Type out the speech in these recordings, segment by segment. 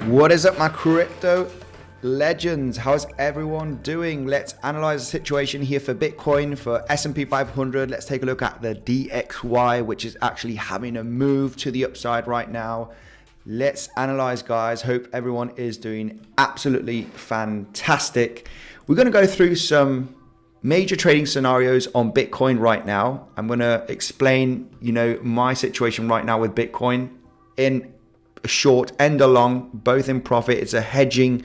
What is up, my crypto legends? How's everyone doing? Let's analyze the situation here for Bitcoin, for S&P 500. Let's take a look at the DXY, which is actually having a move to the upside right now. Let's analyze, guys. Hope everyone is doing absolutely fantastic. We're going to go through some major trading scenarios on Bitcoin right now. I'm going to explain, my situation right now with Bitcoin in a short and a long, both in profit. It's a hedging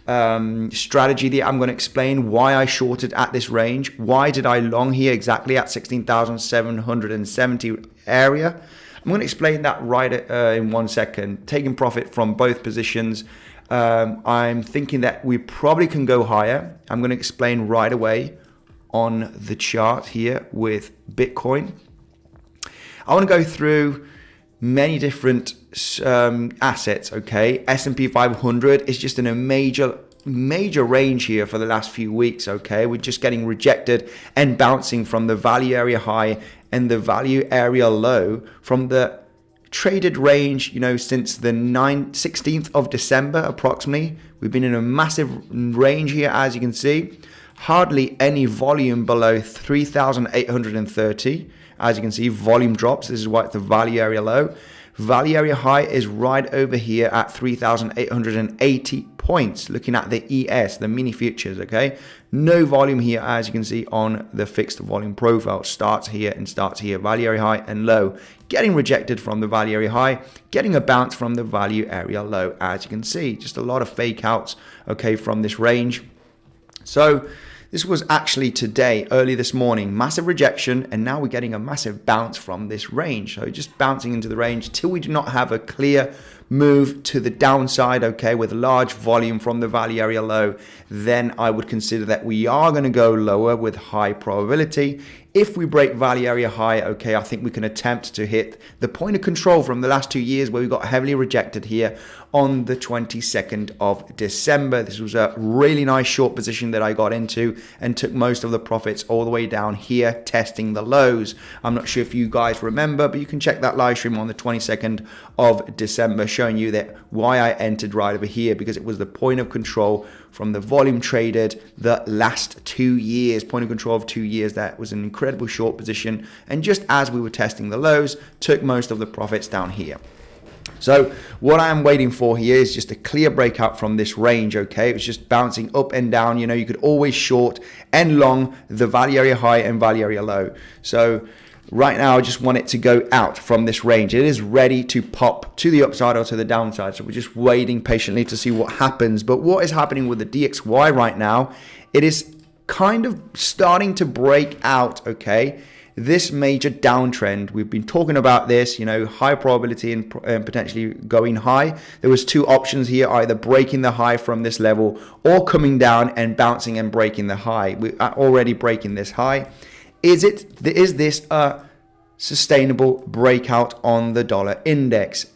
strategy that I'm going to explain why I shorted at this range. Why did I long here exactly at 16,770 area? I'm going to explain that right in 1 second. Taking profit from both positions. I'm thinking that we probably can go higher. I'm going to explain right away on the chart here with Bitcoin. I want to go through many different assets, okay? S&P 500 is just in a major range here for the last few weeks, okay? We're just getting rejected and bouncing from the value area high and the value area low from the traded range, since the 16th of December approximately. We've been in a massive range here, as you can see. Hardly any volume below 3,830. As you can see, volume drops. This is why it's the value area low. Value area high is right over here at 3,880 points. Looking at the ES, the mini futures, okay? No volume here, as you can see on the fixed volume profile. Starts here and starts here. Value area high and low. Getting rejected from the value area high. Getting a bounce from the value area low, as you can see. Just a lot of fake outs, okay, from this range. So this was actually today, early this morning, massive rejection, and now we're getting a massive bounce from this range. So just bouncing into the range till we do not have a clear move to the downside, okay, with large volume from the value area low, then I would consider that we are going to go lower with high probability. If we break value area high, okay, I think we can attempt to hit the point of control from the last 2 years where we got heavily rejected here on the 22nd of December. This was a really nice short position that I got into and took most of the profits all the way down here, testing the lows. I'm not sure if you guys remember, but you can check that live stream on the 22nd of December showing you that why I entered right over here, because it was the point of control from the volume traded the last 2 years, point of control of 2 years. That was an incredible short position, and just as we were testing the lows, took most of the profits down here. So what I am waiting for here is just a clear breakout from this range, okay? It was just bouncing up and down. You could always short and long the value area high and value area low. So right now, I just want it to go out from this range. It is ready to pop to the upside or to the downside. So we're just waiting patiently to see what happens. But what is happening with the DXY right now, it is kind of starting to break out, okay? This major downtrend, we've been talking about this, high probability and potentially going high. There was two options here, either breaking the high from this level or coming down and bouncing and breaking the high. We are already breaking this high. Is this a sustainable breakout on the dollar index?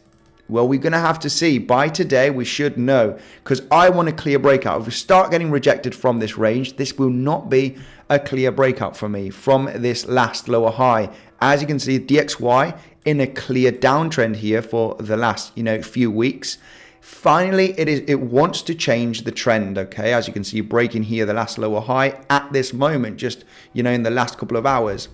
Well, we're going to have to see. By today, we should know, because I want a clear breakout. If we start getting rejected from this range, this will not be a clear breakout for me from this last lower high. As you can see, DXY in a clear downtrend here for the last, few weeks. Finally, it wants to change the trend, okay? As you can see, breaking here the last lower high at this moment, just, in the last couple of hours.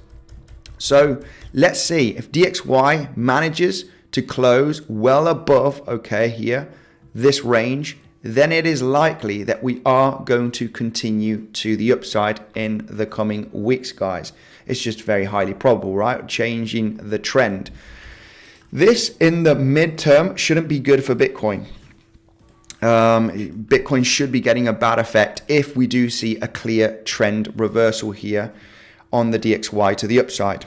So let's see if DXY manages to close well above, okay, here, this range, then it is likely that we are going to continue to the upside in the coming weeks, guys. It's just very highly probable, right? Changing the trend. This in the midterm shouldn't be good for Bitcoin. Bitcoin should be getting a bad effect if we do see a clear trend reversal here on the DXY to the upside.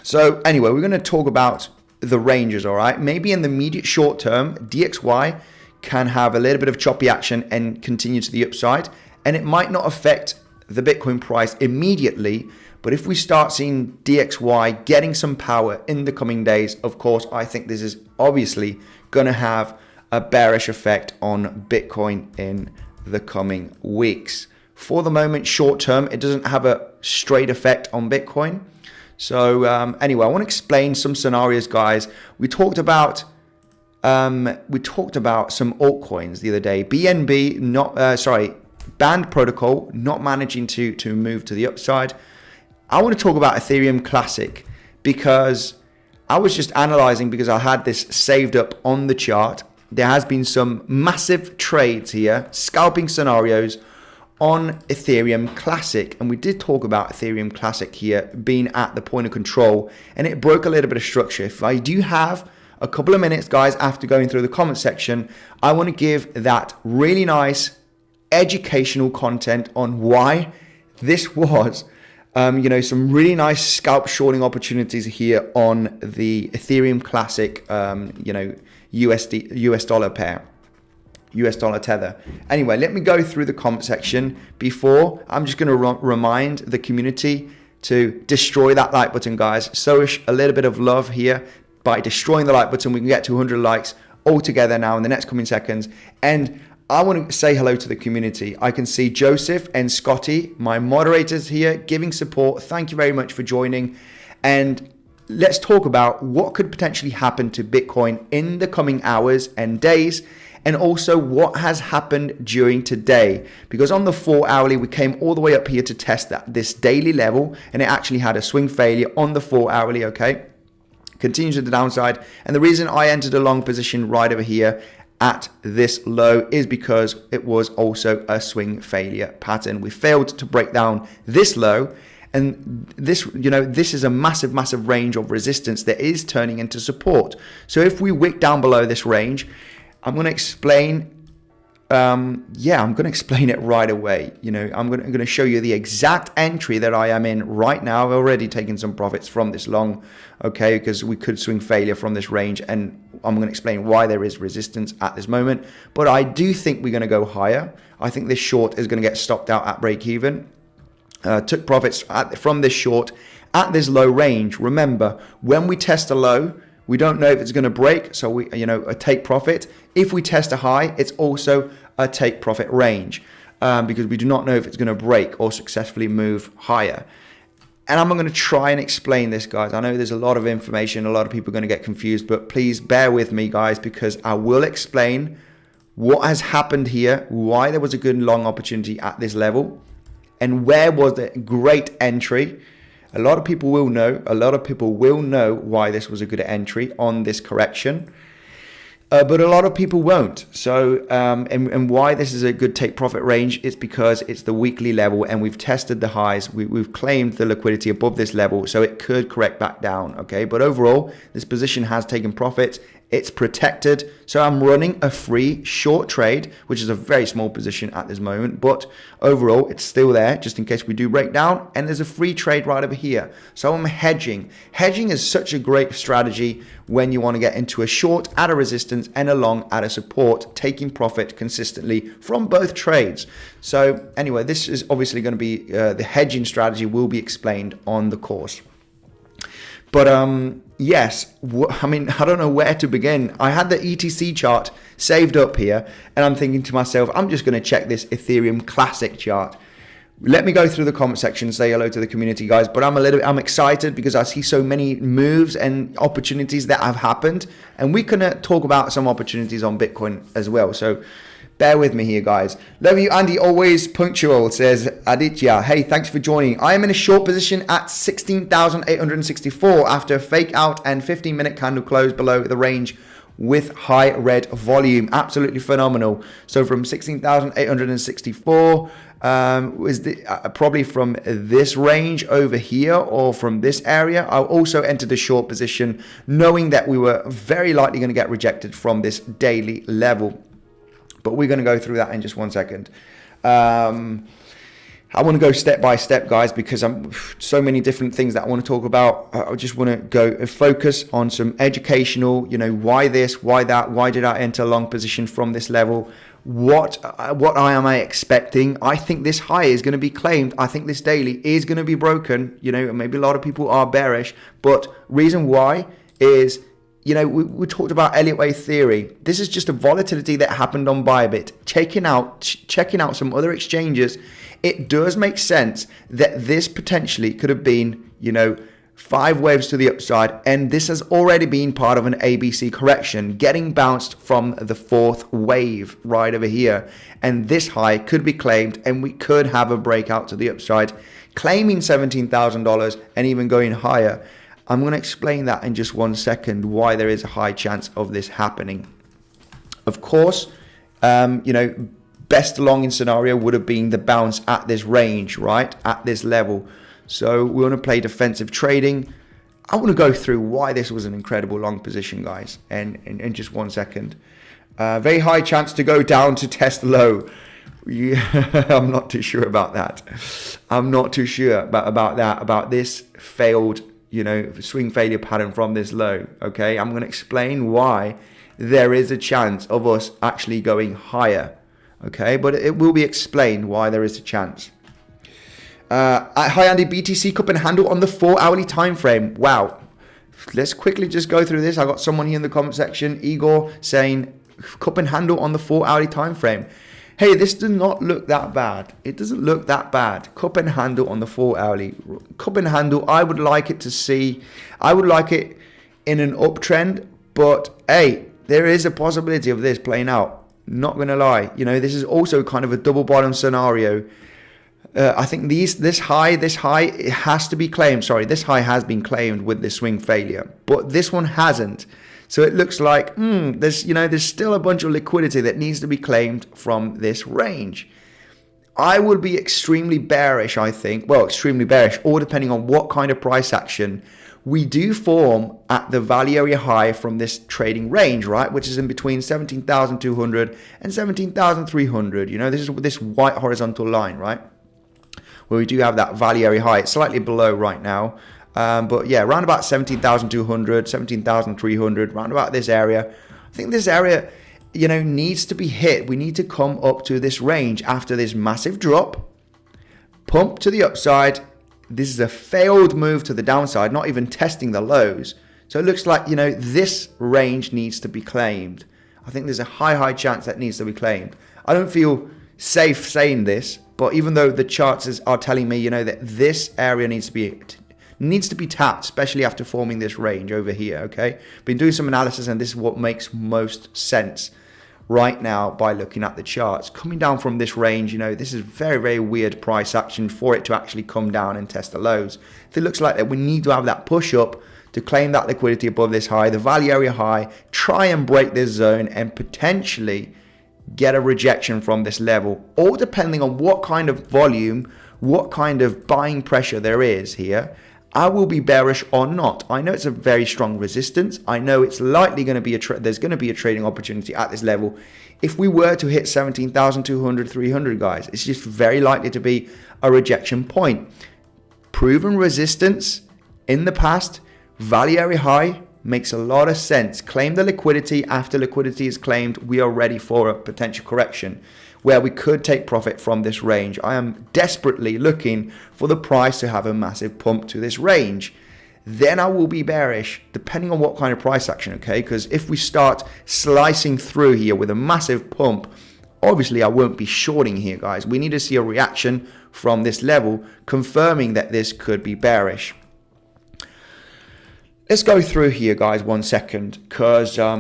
So anyway, we're going to talk about the ranges, all right? Maybe in the immediate short term, DXY can have a little bit of choppy action and continue to the upside, and it might not affect the Bitcoin price immediately, but if we start seeing DXY getting some power in the coming days, of course, I think this is obviously going to have a bearish effect on Bitcoin in the coming weeks. For the moment, short term, it doesn't have a straight effect on Bitcoin. So anyway, I want to explain some scenarios, guys. We talked about we talked about some altcoins the other day. BNB, banned protocol, not managing to move to the upside. I want to talk about Ethereum Classic because I was just analyzing because I had this saved up on the chart. There has been some massive trades here, scalping scenarios on Ethereum Classic. And we did talk about Ethereum Classic here being at the point of control, and it broke a little bit of structure. If I do have a couple of minutes, guys, after going through the comment section, I want to give that really nice educational content on why this was some really nice scalp shorting opportunities here on the Ethereum Classic, US dollar pair, US dollar tether. Anyway, let me go through the comment section before. I'm just going to remind the community to destroy that like button, guys. So a little bit of love here. By destroying the like button, we can get to 100 likes all together now in the next coming seconds. And I want to say hello to the community. I can see Joseph and Scotty, my moderators here, giving support. Thank you very much for joining. And let's talk about what could potentially happen to Bitcoin in the coming hours and days, and also what has happened during today. Because on the 4 hourly, we came all the way up here to test this daily level, and it actually had a swing failure on the 4 hourly, okay? Continues to the downside. And the reason I entered a long position right over here at this low is because it was also a swing failure pattern. We failed to break down this low, and this is a massive range of resistance that is turning into support. So if we wick down below this range, I'm going to explain I'm going to explain it right away. I'm going to show you the exact entry that I am in right now. I've already taken some profits from this long, okay, because we could swing failure from this range, and I'm going to explain why there is resistance at this moment. But I do think we're going to go higher. I think this short is going to get stopped out at break even. Took profits from this short at this low range. Remember, when we test a low, we don't know if it's going to break, so we, a take profit. If we test a high, it's also a take profit range because we do not know if it's going to break or successfully move higher. And I'm going to try and explain this, guys. I know there's a lot of information, a lot of people are going to get confused, but please bear with me, guys, because I will explain what has happened here, why there was a good long opportunity at this level, and where was the great entry. A lot of people will know why this was a good entry on this correction, but a lot of people won't. So, and why this is a good take profit range is because it's the weekly level, and we've tested the highs. We've claimed the liquidity above this level, so it could correct back down. Okay, but overall, this position has taken profits. It's protected. So I'm running a free short trade, which is a very small position at this moment, but overall it's still there just in case we do break down, and there's a free trade right over here. So I'm hedging. Hedging is such a great strategy when you want to get into a short at a resistance and a long at a support, taking profit consistently from both trades. So anyway, this is obviously going to be the hedging strategy will be explained on the course. But yes, I don't know where to begin. I had the ETC chart saved up here, and I'm thinking to myself, I'm just going to check this Ethereum Classic chart. Let me go through the comment section, say hello to the community, guys. But I'm excited because I see so many moves and opportunities that have happened, and we can talk about some opportunities on Bitcoin as well. So bear with me here, guys. Love you, Andy, always punctual, says Aditya. Hey, thanks for joining. I am in a short position at 16,864 after a fake out and 15-minute candle close below the range with high red volume. Absolutely phenomenal. So from 16,864 was probably from this range over here or from this area. I also entered a short position knowing that we were very likely going to get rejected from this daily level. But we're going to go through that in just 1 second. I want to go step by step, guys, because I'm so many different things that I want to talk about. I just want to go focus on some educational, why this, why that, why did I enter a long position from this level? What am I expecting? I think this high is going to be claimed. I think this daily is going to be broken. Maybe a lot of people are bearish, but reason why is, we talked about Elliott wave theory. This is just a volatility that happened on Bybit. Checking out some other exchanges, it does make sense that this potentially could have been, 5 waves to the upside, and this has already been part of an ABC correction, getting bounced from the 4th wave right over here. And this high could be claimed, and we could have a breakout to the upside, claiming $17,000 and even going higher. I'm going to explain that in just 1 second, why there is a high chance of this happening. Of course, best longing scenario would have been the bounce at this range, right? At this level. So we want to play defensive trading. I want to go through why this was an incredible long position, guys, and in just 1 second. Very high chance to go down to test low. I'm not too sure about that. I'm not too sure about this failed, swing failure pattern from this low. Okay, I'm going to explain why there is a chance of us actually going higher. Okay, but it will be explained why there is a chance. Hi Andy, BTC cup and handle on the 4 hourly time frame. Wow. Let's quickly just go through this. I got someone here in the comment section, Igor, saying cup and handle on the 4 hourly time frame. Hey, this does not look that bad. It doesn't look that bad. Cup and handle on the 4 hourly. Cup and handle, I would like it in an uptrend, but hey, there is a possibility of this playing out. Not gonna lie. This is also kind of a double bottom scenario. I think this high, it has to be claimed. Sorry, this high has been claimed with this swing failure, but this one hasn't. So it looks like there's still a bunch of liquidity that needs to be claimed from this range. I would be extremely bearish, I think. Well, extremely bearish, all depending on what kind of price action we do form at the value area high from this trading range, right? Which is in between 17,200 and 17,300. This is this white horizontal line, right? Where we do have that value area high. It's slightly below right now. But yeah, around about 17,200, 17,300, around about this area. I think this area, needs to be hit. We need to come up to this range after this massive drop, pump to the upside. This is a failed move to the downside, not even testing the lows. So it looks like, this range needs to be claimed. I think there's a high chance that needs to be claimed. I don't feel safe saying this, but even though the charts are telling me, that this area needs to be tapped, especially after forming this range over here, okay? Been doing some analysis, and this is what makes most sense right now by looking at the charts. Coming down from this range, this is very, very weird price action for it to actually come down and test the lows. It looks like that we need to have that push up to claim that liquidity above this high, the value area high, try and break this zone and potentially get a rejection from this level, all depending on what kind of volume, what kind of buying pressure there is here. I will be bearish or not. I know it's a very strong resistance. I know it's likely going to be there's going to be a trading opportunity at this level. If we were to hit 17,200, 300, guys, it's just very likely to be a rejection point. Proven resistance in the past, value area high, makes a lot of sense. Claim the liquidity. After liquidity is claimed, we are ready for a potential correction where we could take profit from this range. I am desperately looking for the price to have a massive pump to this range. Then I will be bearish, depending on what kind of price action, okay? Because if we start slicing through here with a massive pump, obviously I won't be shorting here, guys. We need to see a reaction from this level, confirming that this could be bearish. Let's go through here, guys, 1 second, because I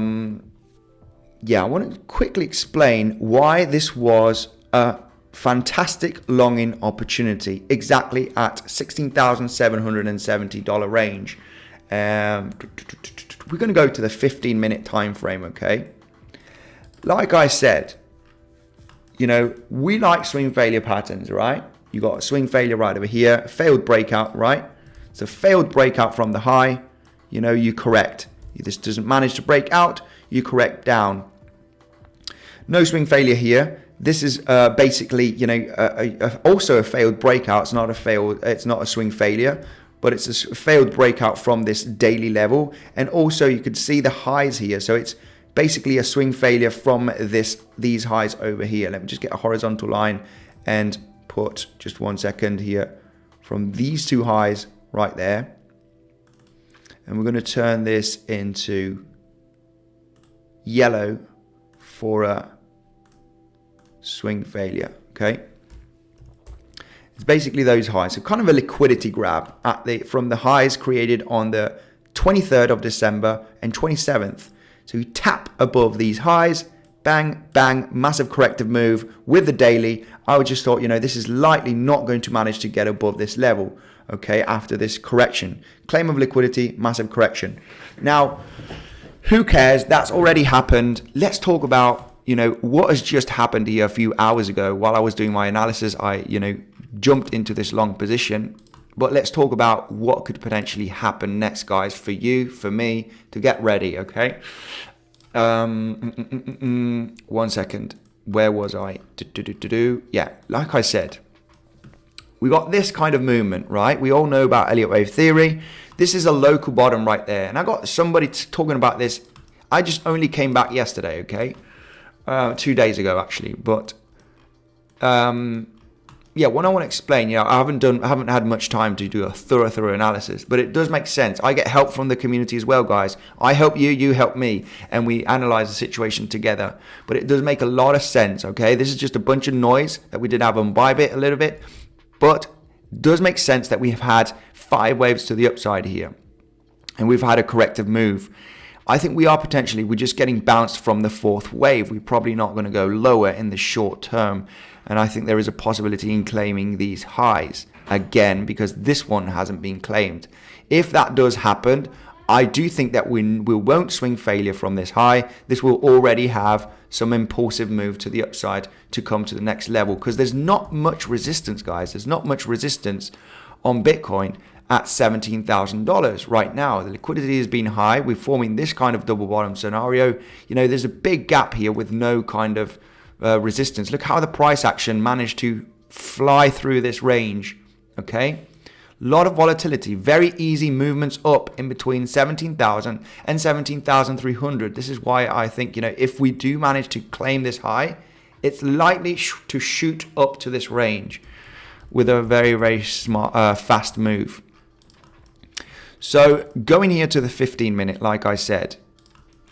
want to quickly explain why this was a fantastic longing opportunity, exactly at $16,770 range. We're going to go to the 15-minute time frame, okay? Like I said, we like swing failure patterns, right? You got a swing failure right over here, failed breakout, right? It's a failed breakout from the high. You correct. This doesn't manage to break out, you correct down. No swing failure here. This is basically, also a failed breakout. It's not a swing failure, but it's a failed breakout from this daily level. And also you could see the highs here. So it's basically a swing failure from these highs over here. Let me just get a horizontal line and put just 1 second here from these two highs right there. And we're going to turn this into yellow for a swing failure, okay? It's basically those highs. So kind of a liquidity grab from the highs created on the 23rd of December and 27th. So you tap above these highs, bang, bang, massive corrective move with the daily. I would just thought, this is likely not going to manage to get above this level, okay, after this correction. Claim of liquidity, massive correction. Now, who cares? That's already happened. Let's talk about, what has just happened here a few hours ago. While I was doing my analysis, I, jumped into this long position. But let's talk about what could potentially happen next, guys, for you, for me, to get ready, okay? 1 second. Where was I? Yeah, like I said, we got this kind of movement, right? We all know about Elliott wave theory. This is a local bottom right there. And I got somebody talking about this. I just only came back yesterday, okay? 2 days ago, actually. But yeah, what I want to explain, I haven't had much time to do a thorough analysis, but it does make sense. I get help from the community as well, guys. I help you, you help me, and we analyze the situation together. But it does make a lot of sense, okay? This is just a bunch of noise that we did have on Bybit a little bit, but it does make sense that we have had 5 waves to the upside here, and we've had a corrective move. I think we're just getting bounced from the 4th wave. We're probably not going to go lower in the short term. And I think there is a possibility in claiming these highs again, because this one hasn't been claimed. If that does happen, I do think that we won't swing failure from this high. This will already have some impulsive move to the upside to come to the next level, because there's not much resistance, guys. There's not much resistance on Bitcoin at $17,000 right now. The liquidity has been high. We're forming this kind of double bottom scenario. There's a big gap here with no kind of resistance. Look how the price action managed to fly through this range, okay? A lot of volatility, very easy movements up in between 17,000 and 17,300. This is why I think, if we do manage to claim this high, it's likely to shoot up to this range with a very, very smart, fast move. So going here to the 15-minute, like I said,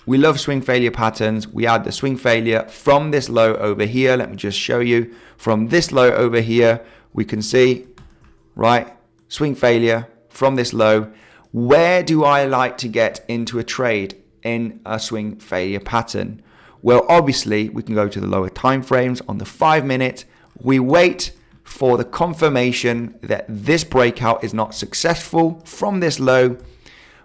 we love swing failure patterns. We had the swing failure from this low over here. Let me just show you. From this low over here, we can see, right, swing failure from this low. Where do I like to get into a trade in a swing failure pattern? Well, obviously, we can go to the lower time frames. On the 5-minute, we wait for the confirmation that this breakout is not successful from this low.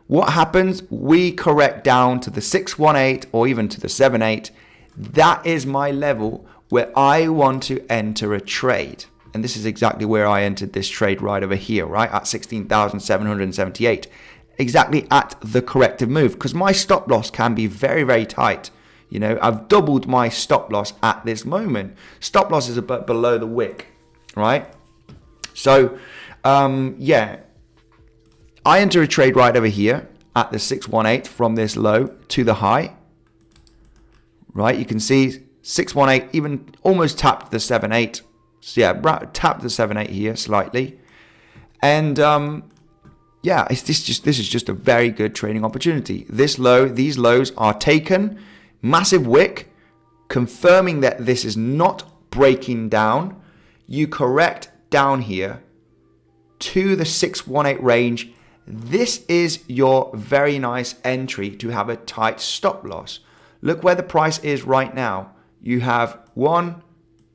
What happens? We correct down to the 618 or even to the 78. That is my level where I want to enter a trade. And this is exactly where I entered this trade right over here, right? At 16,778. Exactly at the corrective move, because my stop loss can be very, very tight. I've doubled my stop loss at this moment. Stop loss is a bit below the wick, right? So, yeah. I enter a trade right over here at the 618 from this low to the high, right? You can see 618 even almost tapped the 78. So yeah, tapped the 78 here slightly. And yeah, this is just a very good trading opportunity. These lows are taken, massive wick, confirming that this is not breaking down. You correct down here to the 618 range. This is your very nice entry to have a tight stop loss. Look where the price is right now. You have 1,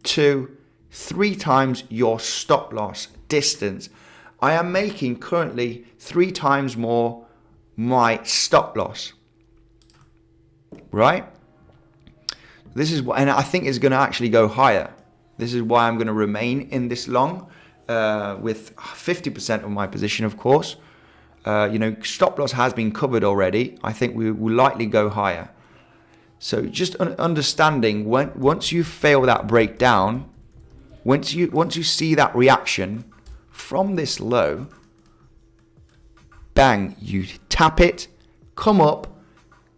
2, 3 times your stop loss distance. I am making currently 3 times more my stop loss, right? This is what, and I think it's going to actually go higher. This is why I'm going to remain in this long with 50% of my position, of course. Stop loss has been covered already. I think we will likely go higher. So just understanding once you fail that breakdown, once you see that reaction from this low, bang, you tap it, come up,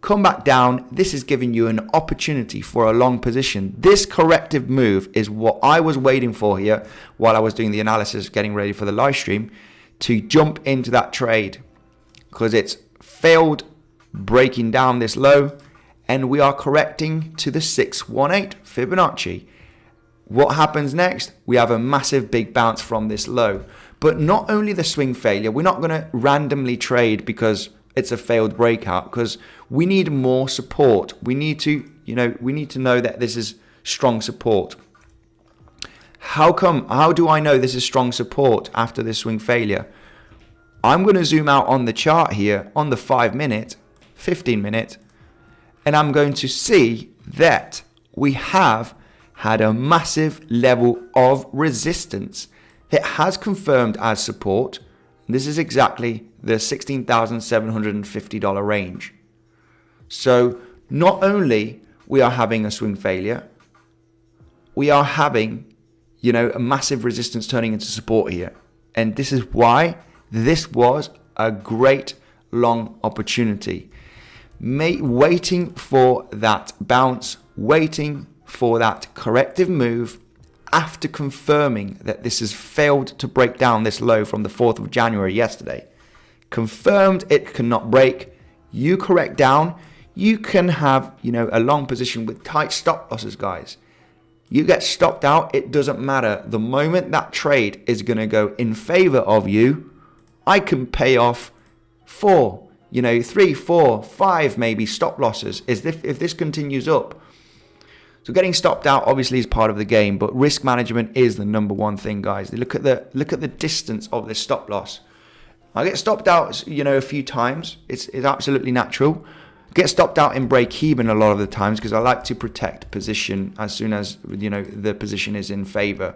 come back down. This is giving you an opportunity for a long position. This corrective move is what I was waiting for here while I was doing the analysis, getting ready for the live stream, to jump into that trade, because it's failed breaking down this low and we are correcting to the 618 Fibonacci. What happens next? We have a massive big bounce from this low. But not only the swing failure, we're not going to randomly trade because it's a failed breakout, because we need more support. We need to know that this is strong support. How do I know this is strong support after this swing failure? I'm going to zoom out on the chart here on the 5 minute, 15 minute, and I'm going to see that we have had a massive level of resistance. It has confirmed as support. This is exactly the $16,750 range. So not only we are having a swing failure, we are having, a massive resistance turning into support here. And this is why this was a great long opportunity. Waiting for that bounce, waiting for that corrective move after confirming that this has failed to break down this low from the 4th of January yesterday. Confirmed it cannot break. You correct down. You can have, a long position with tight stop losses, guys. You get stopped out, it doesn't matter. The moment that trade is going to go in favor of you, I can pay off 4, 3, 4, 5 maybe stop losses if this continues up. So getting stopped out obviously is part of the game, but risk management is the number one thing, guys. Look at the distance of this stop loss. I get stopped out, a few times. It's absolutely natural. Get stopped out in break even a lot of the times because I like to protect position as soon as the position is in favor.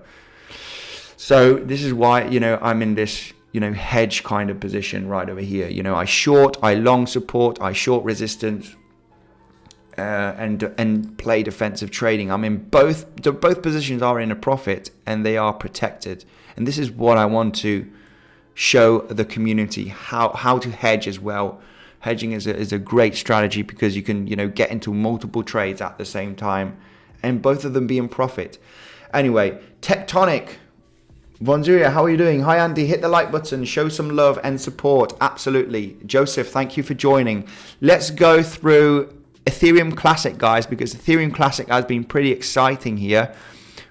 So this is why I'm in this hedge kind of position right over here. I short, I long support, I short resistance, and play defensive trading. I'm in both positions are in a profit and they are protected. And this is what I want to show the community, how to hedge as well. Hedging is a great strategy because you can get into multiple trades at the same time and both of them be in profit. Anyway, Tectonic, Bonzuria, how are you doing? Hi Andy, hit the like button, show some love and support. Absolutely. Joseph, thank you for joining. Let's go through Ethereum Classic, guys, because Ethereum Classic has been pretty exciting here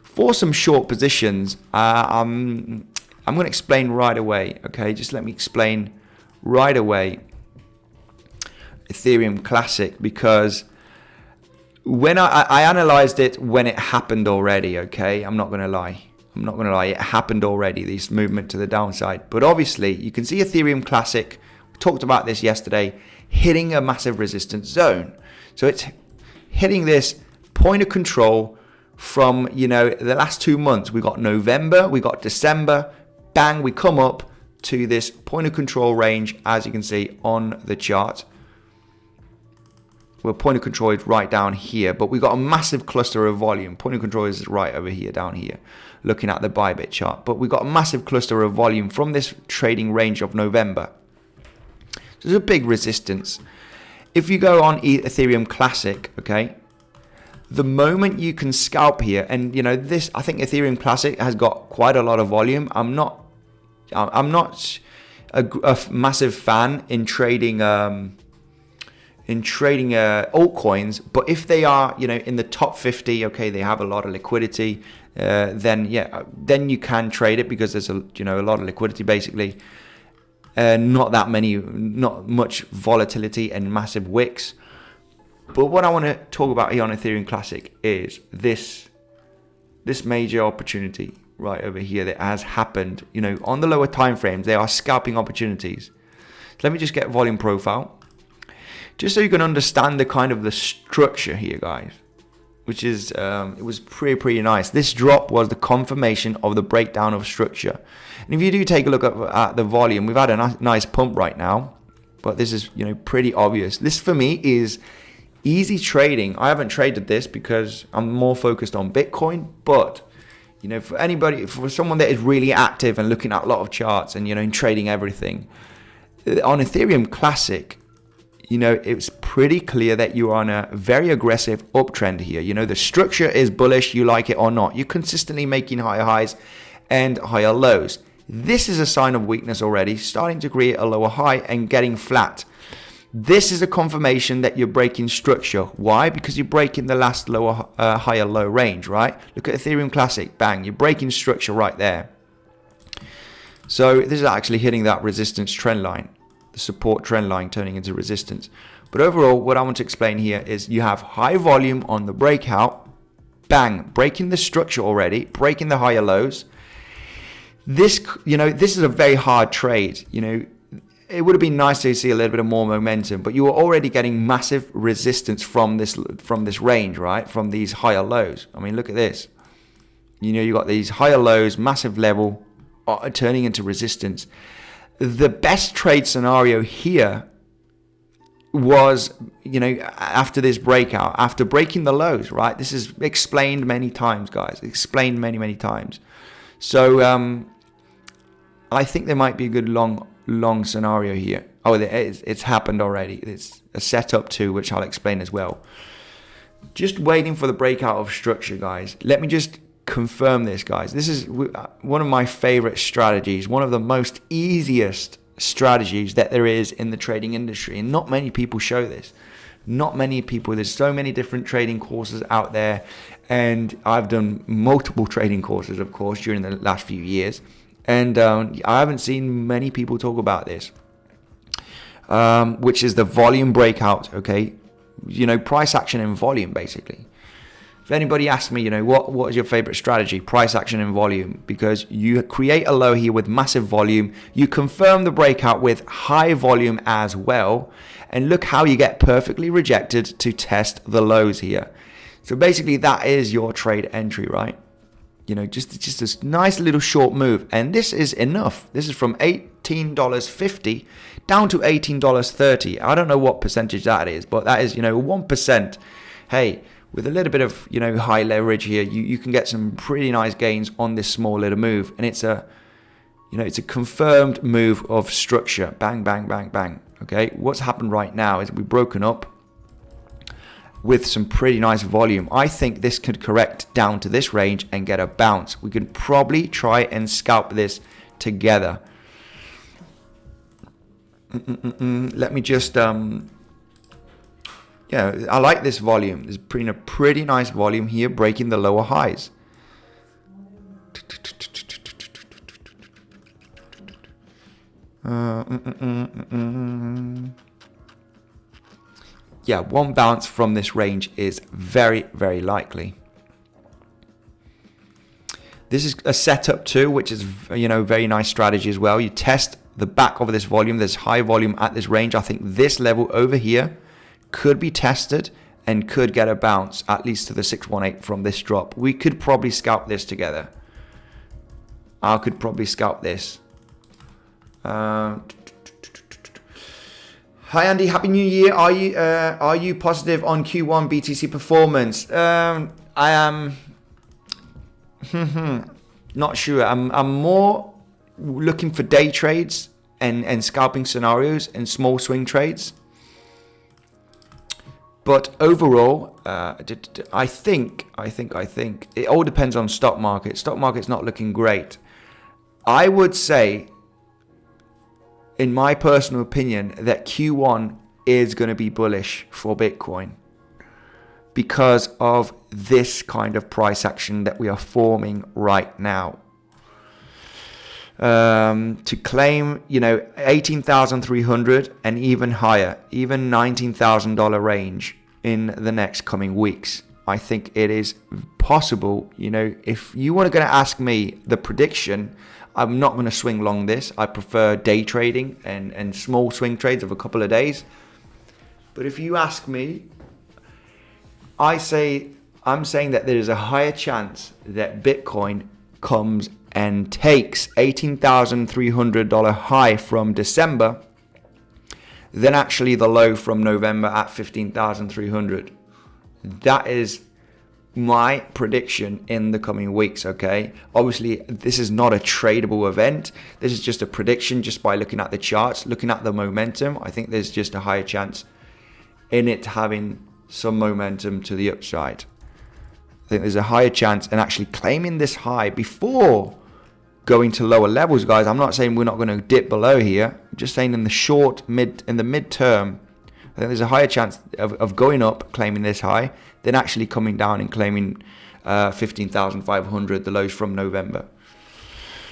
for some short positions. I'm going to explain right away. Okay, just let me explain right away Ethereum Classic, because when I analyzed it when it happened already. Okay, I'm not going to lie, it happened already, this movement to the downside. But obviously you can see Ethereum Classic, we talked about this yesterday, hitting a massive resistance zone. So it's hitting this point of control from the last 2 months. We got November, we got December, bang, we come up to this point of control range, as you can see on the chart. Well, point of control is right down here, but we got a massive cluster of volume. Point of control is right over here, down here, looking at the Bybit chart. But we got a massive cluster of volume from this trading range of November. So there's a big resistance. If you go on Ethereum Classic, okay, the moment you can scalp here, and this, I think Ethereum Classic has got quite a lot of volume. I'm not a massive fan in trading altcoins, but if they are in the top 50, okay, they have a lot of liquidity, then you can trade it because there's a lot of liquidity basically. Not much volatility and massive wicks. But what I want to talk about here on Ethereum Classic is this major opportunity right over here that has happened. On the lower time frames, they are scalping opportunities. So let me just get volume profile, just so you can understand the kind of the structure here, guys, which is it was pretty nice. This drop was the confirmation of the breakdown of structure. And if you do take a look at the volume, we've had a nice pump right now, but this is pretty obvious. This for me is easy trading. I haven't traded this because I'm more focused on Bitcoin, but for someone that is really active and looking at a lot of charts and in trading everything on Ethereum Classic, it's pretty clear that you are on a very aggressive uptrend here. The structure is bullish, you like it or not. You're consistently making higher highs and higher lows. This is a sign of weakness already, starting to create a lower high and getting flat. This is a confirmation that you're breaking structure. Why? Because you're breaking the last lower, higher low range, right? Look at Ethereum Classic, bang, you're breaking structure right there. So this is actually hitting that resistance trend line, the support trend line turning into resistance. But overall, what I want to explain here is you have high volume on the breakout, bang, breaking the structure already, breaking the higher lows. This, this is a very hard trade, It would have been nice to see a little bit of more momentum, but you were already getting massive resistance from this range, right? From these higher lows. I mean, look at this. You got these higher lows, massive level, turning into resistance. The best trade scenario here was, after this breakout, after breaking the lows, right? This is explained many times, guys. Explained many, many times. So I think there might be a good long scenario here. Oh, it's happened already. It's a setup too, which I'll explain as well. Just waiting for the breakout of structure, guys. Let me just confirm this, guys. This is one of my favorite strategies, one of the most easiest strategies that there is in the trading industry, and not many people show this. Not many people. There's so many different trading courses out there, and I've done multiple trading courses, of course, during the last few years. And I haven't seen many people talk about this, which is the volume breakout, okay? Price action and volume, basically. If anybody asks me, what is your favorite strategy? Price action and volume, because you create a low here with massive volume. You confirm the breakout with high volume as well. And look how you get perfectly rejected to test the lows here. So basically that is your trade entry, right? Just this nice little short move. And this is enough. This is from $18.50 down to $18.30. I don't know what percentage that is, but that is, 1%. Hey, with a little bit of, high leverage here, you can get some pretty nice gains on this small little move. And it's a confirmed move of structure. Bang, bang, bang, bang. Okay, what's happened right now is we've broken up with some pretty nice volume. I think this could correct down to this range and get a bounce. We could probably try and scalp this together. Let me just, I like this volume. There's a pretty nice volume here, breaking the lower highs. Yeah, one bounce from this range is very, very likely. This is a setup too, which is, very nice strategy as well. You test the back of this volume. There's high volume at this range. I think this level over here could be tested and could get a bounce, at least to the 618 from this drop. We could probably scalp this together. I could probably scalp this. Hi Andy, happy New Year. Are you positive on Q1 BTC performance? I am not sure. I'm more looking for day trades and scalping scenarios and small swing trades. But overall, I think it all depends on stock market. Stock market's not looking great. I would say, in my personal opinion, that Q1 is going to be bullish for Bitcoin because of this kind of price action that we are forming right now. To claim, 18,300 and even higher, even $19,000 range in the next coming weeks. I think it is possible. If you want to ask me the prediction, I'm not going to swing long this. I prefer day trading and small swing trades of a couple of days. But if you ask me, I'm saying that there is a higher chance that Bitcoin comes and takes $18,300 high from December than actually the low from November at 15,300. That is my prediction in the coming weeks, okay? Obviously, this is not a tradable event. This is just a prediction just by looking at the charts, looking at the momentum. I think there's just a higher chance in it having some momentum to the upside. I think there's a higher chance in actually claiming this high before going to lower levels, guys. I'm not saying we're not going to dip below here. I'm just saying in the midterm, I think there's a higher chance of going up, claiming this high, than actually coming down and claiming 15,500, the lows from November.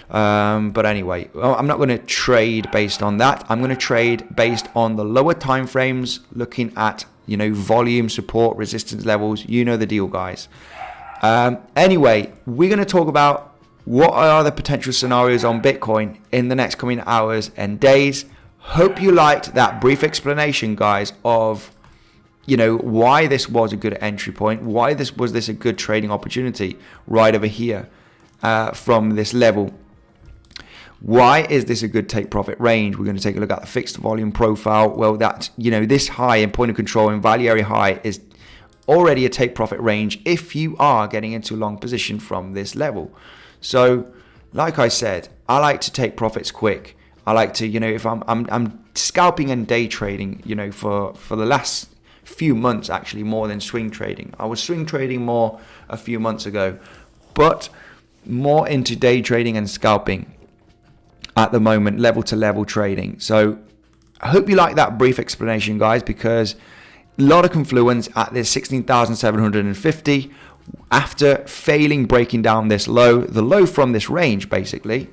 But anyway, I'm not going to trade based on that. I'm going to trade based on the lower time frames, looking at, volume, support, resistance levels. You know the deal, guys. Anyway, we're going to talk about what are the potential scenarios on Bitcoin in the next coming hours and days. Hope you liked that brief explanation, guys, of why this was a good entry point, why this was a good trading opportunity right over here from this level. Why is this a good take profit range? We're going to take a look at the fixed volume profile. Well, that this high in point of control and value area high is already a take profit range if you are getting into a long position from this level. So like I said, I like to take profits quick. I like to, if I'm scalping and day trading, for the last few months, actually more than swing trading. I was swing trading more a few months ago, but more into day trading and scalping at the moment, level to level trading. So I hope you like that brief explanation, guys, because a lot of confluence at this 16,750 after failing breaking down this low, the low from this range basically,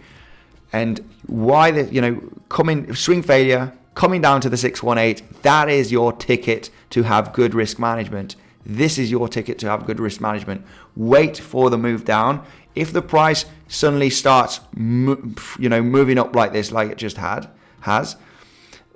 and why the swing failure coming down to the 618. That is your ticket to have good risk management. This is your ticket to have good risk management. Wait for the move down. If the price suddenly starts moving up like this, like it just has,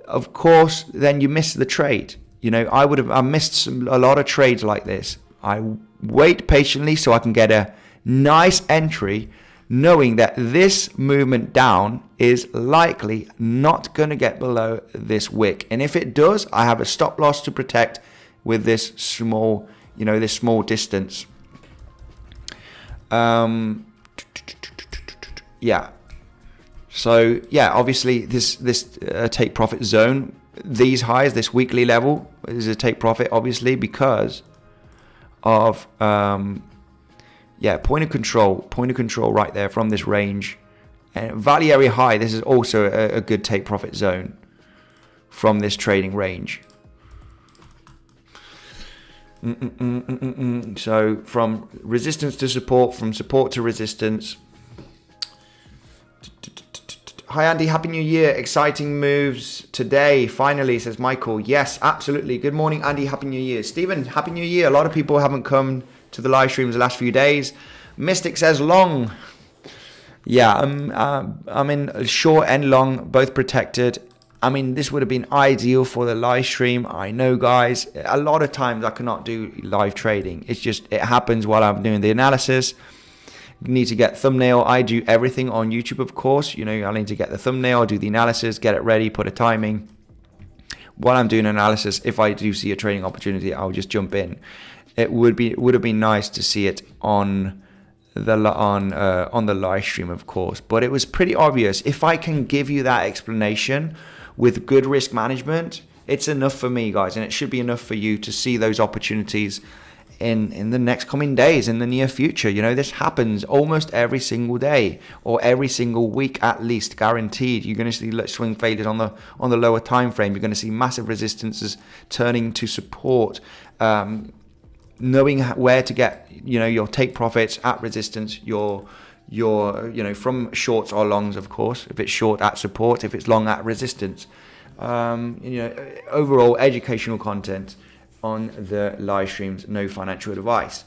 of course, then you miss the trade. I missed a lot of trades like this. I wait patiently so I can get a nice entry, knowing that this movement down is likely not going to get below this wick. And if it does, I have a stop loss to protect with this small, this small distance. Yeah. So yeah, obviously this take profit zone, these highs, this weekly level is a take profit, obviously, because of point of control right there from this range, and value area high. This is also a good take profit zone from this trading range. So from resistance to support, from support to resistance. Hi Andy, happy new year. Exciting moves today finally, says Michael. Yes, absolutely. Good morning Andy, happy new year. Stephen, happy new year. A lot of people haven't come to the live streams the last few days. Mystic says long. Yeah, I'm in short and long, both protected. I mean, this would have been ideal for the live stream. I know, guys, a lot of times I cannot do live trading. It's just, it happens while I'm doing the analysis. Need to get thumbnail. I do everything on YouTube, of course. I need to get the thumbnail, do the analysis, get it ready, put a timing. While I'm doing analysis, if I do see a trading opportunity, I'll just jump in. It would have been nice to see it on the live stream, of course. But it was pretty obvious. If I can give you that explanation with good risk management, it's enough for me, guys, and it should be enough for you to see those opportunities in the next coming days, in the near future. This happens almost every single day or every single week, at least, guaranteed. You're going to see swing failures on the lower time frame. You're going to see massive resistances turning to support. Knowing where to get your take profits at resistance, your from shorts or longs, of course. If it's short at support, if it's long at resistance. Overall educational content on the live streams, no financial advice.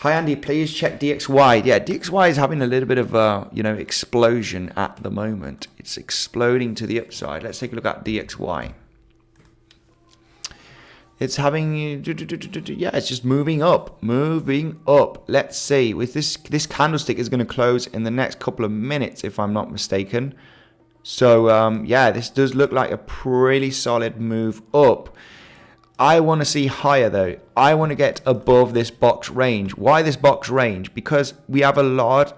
Hi Andy, please check DXY. Yeah, DXY is having a little bit of a explosion at the moment. It's exploding to the upside. Let's take a look at DXY. It's having, it's just moving up. Let's see. With this candlestick is going to close in the next couple of minutes, if I'm not mistaken. So this does look like a pretty solid move up. I want to see higher though. I want to get above this box range. Why this box range? Because we have a lot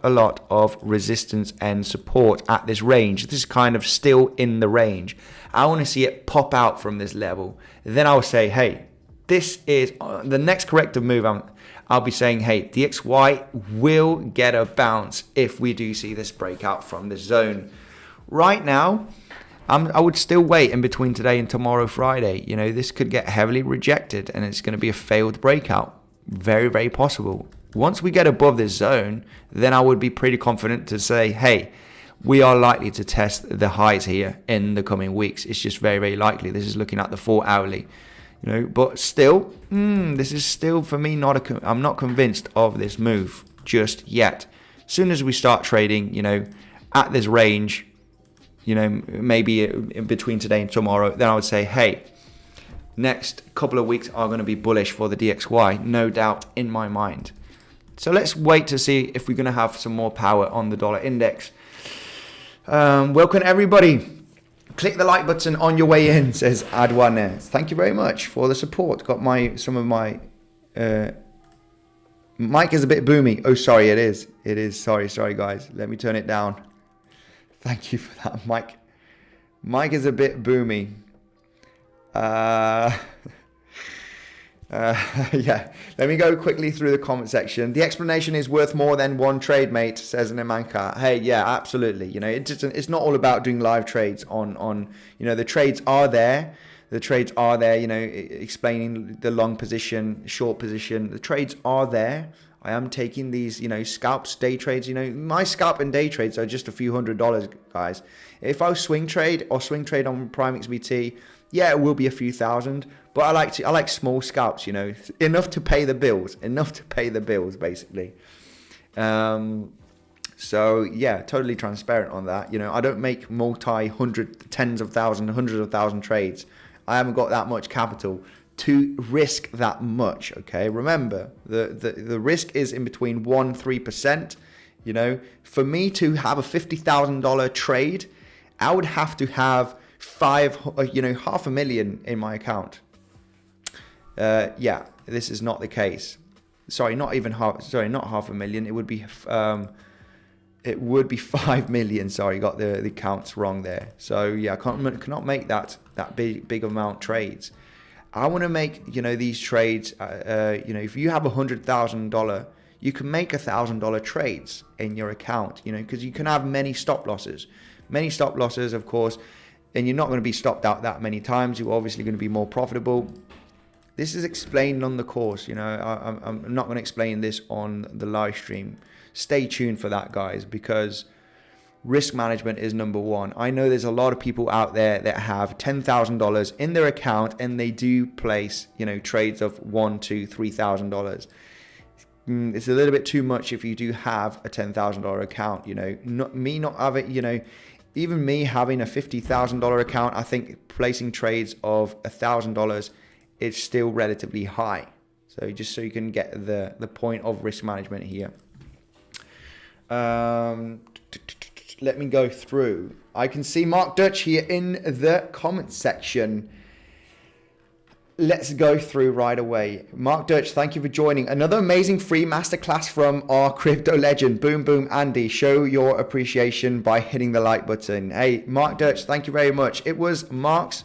of resistance and support at this range. This is kind of still in the range. I want to see it pop out from this level. Then I'll say, hey, this is the next corrective move. I'll be saying, hey, DXY will get a bounce if we do see this breakout from this zone. Right now, I would still wait in between today and tomorrow, Friday. You know, this could get heavily rejected and it's going to be a failed breakout. Very, very possible. Once we get above this zone, then I would be pretty confident to say, hey, we are likely to test the highs here in the coming weeks. It's just very, very likely. This is looking at the 4 hourly, you know, but still, this is still for me I'm not convinced of this move just yet. As soon as we start trading, you know, at this range, you know, maybe in between today and tomorrow, then I would say, hey, next couple of weeks are going to be bullish for the DXY, no doubt in my mind. So let's wait to see if we're going to have some more power on the dollar index. Welcome everybody. Click the like button on your way in, says Adwane. Thank you very much for the support. Got some of my mic is a bit boomy. Oh, sorry, it is. Sorry guys. Let me turn it down. Thank you for that, Mike. Mike is a bit boomy. Yeah, let me go quickly through the comment section. The explanation is worth more than one trade, mate, says Nemanka. Hey, yeah, absolutely. You know, it's not all about doing live trades on you know, the trades are there. The trades are there, you know, explaining the long position, short position. The trades are there. I am taking these, you know, scalps, day trades. You know, my scalp and day trades are just a few $100s, guys. If I swing trade on Prime XBT, yeah, it will be a few thousand. But I like small scalps, you know, enough to pay the bills, basically. So yeah, totally transparent on that. You know, I don't make tens of thousands, hundreds of thousand trades. I haven't got that much capital to risk that much. Okay, remember the risk is in between 1-3%. You know, for me to have a $50,000 trade, I would have to have $500,000 in my account. Yeah, this is not the case. Sorry, not half a million. It would be 5 million. Sorry, got the counts wrong there. So yeah, I cannot make that big amount trades. I want to make, you know, these trades. You know, if you have $100,000, you can make $1,000 trades in your account. You know, because you can have many stop losses, of course, and you're not going to be stopped out that many times. You're obviously going to be more profitable. This is explained on the course. You know, I'm not going to explain this on the live stream. Stay tuned for that, guys, because risk management is number one. I know there's a lot of people out there that have $10,000 in their account and they do place, you know, trades of $1,000 to $3,000. It's a little bit too much if you do have a $10,000 account. You know, not having, you know, even me having a $50,000 account, I think placing trades of $1,000 is still relatively high. So just so you can get the point of risk management here. Let me go through. I can see Mark Dutch here in the comment section. Let's go through right away. Mark Dutch, thank you for joining. Another amazing free masterclass from our crypto legend. Boom, boom, Andy. Show your appreciation by hitting the like button. Hey, Mark Dutch, thank you very much. It was Mark's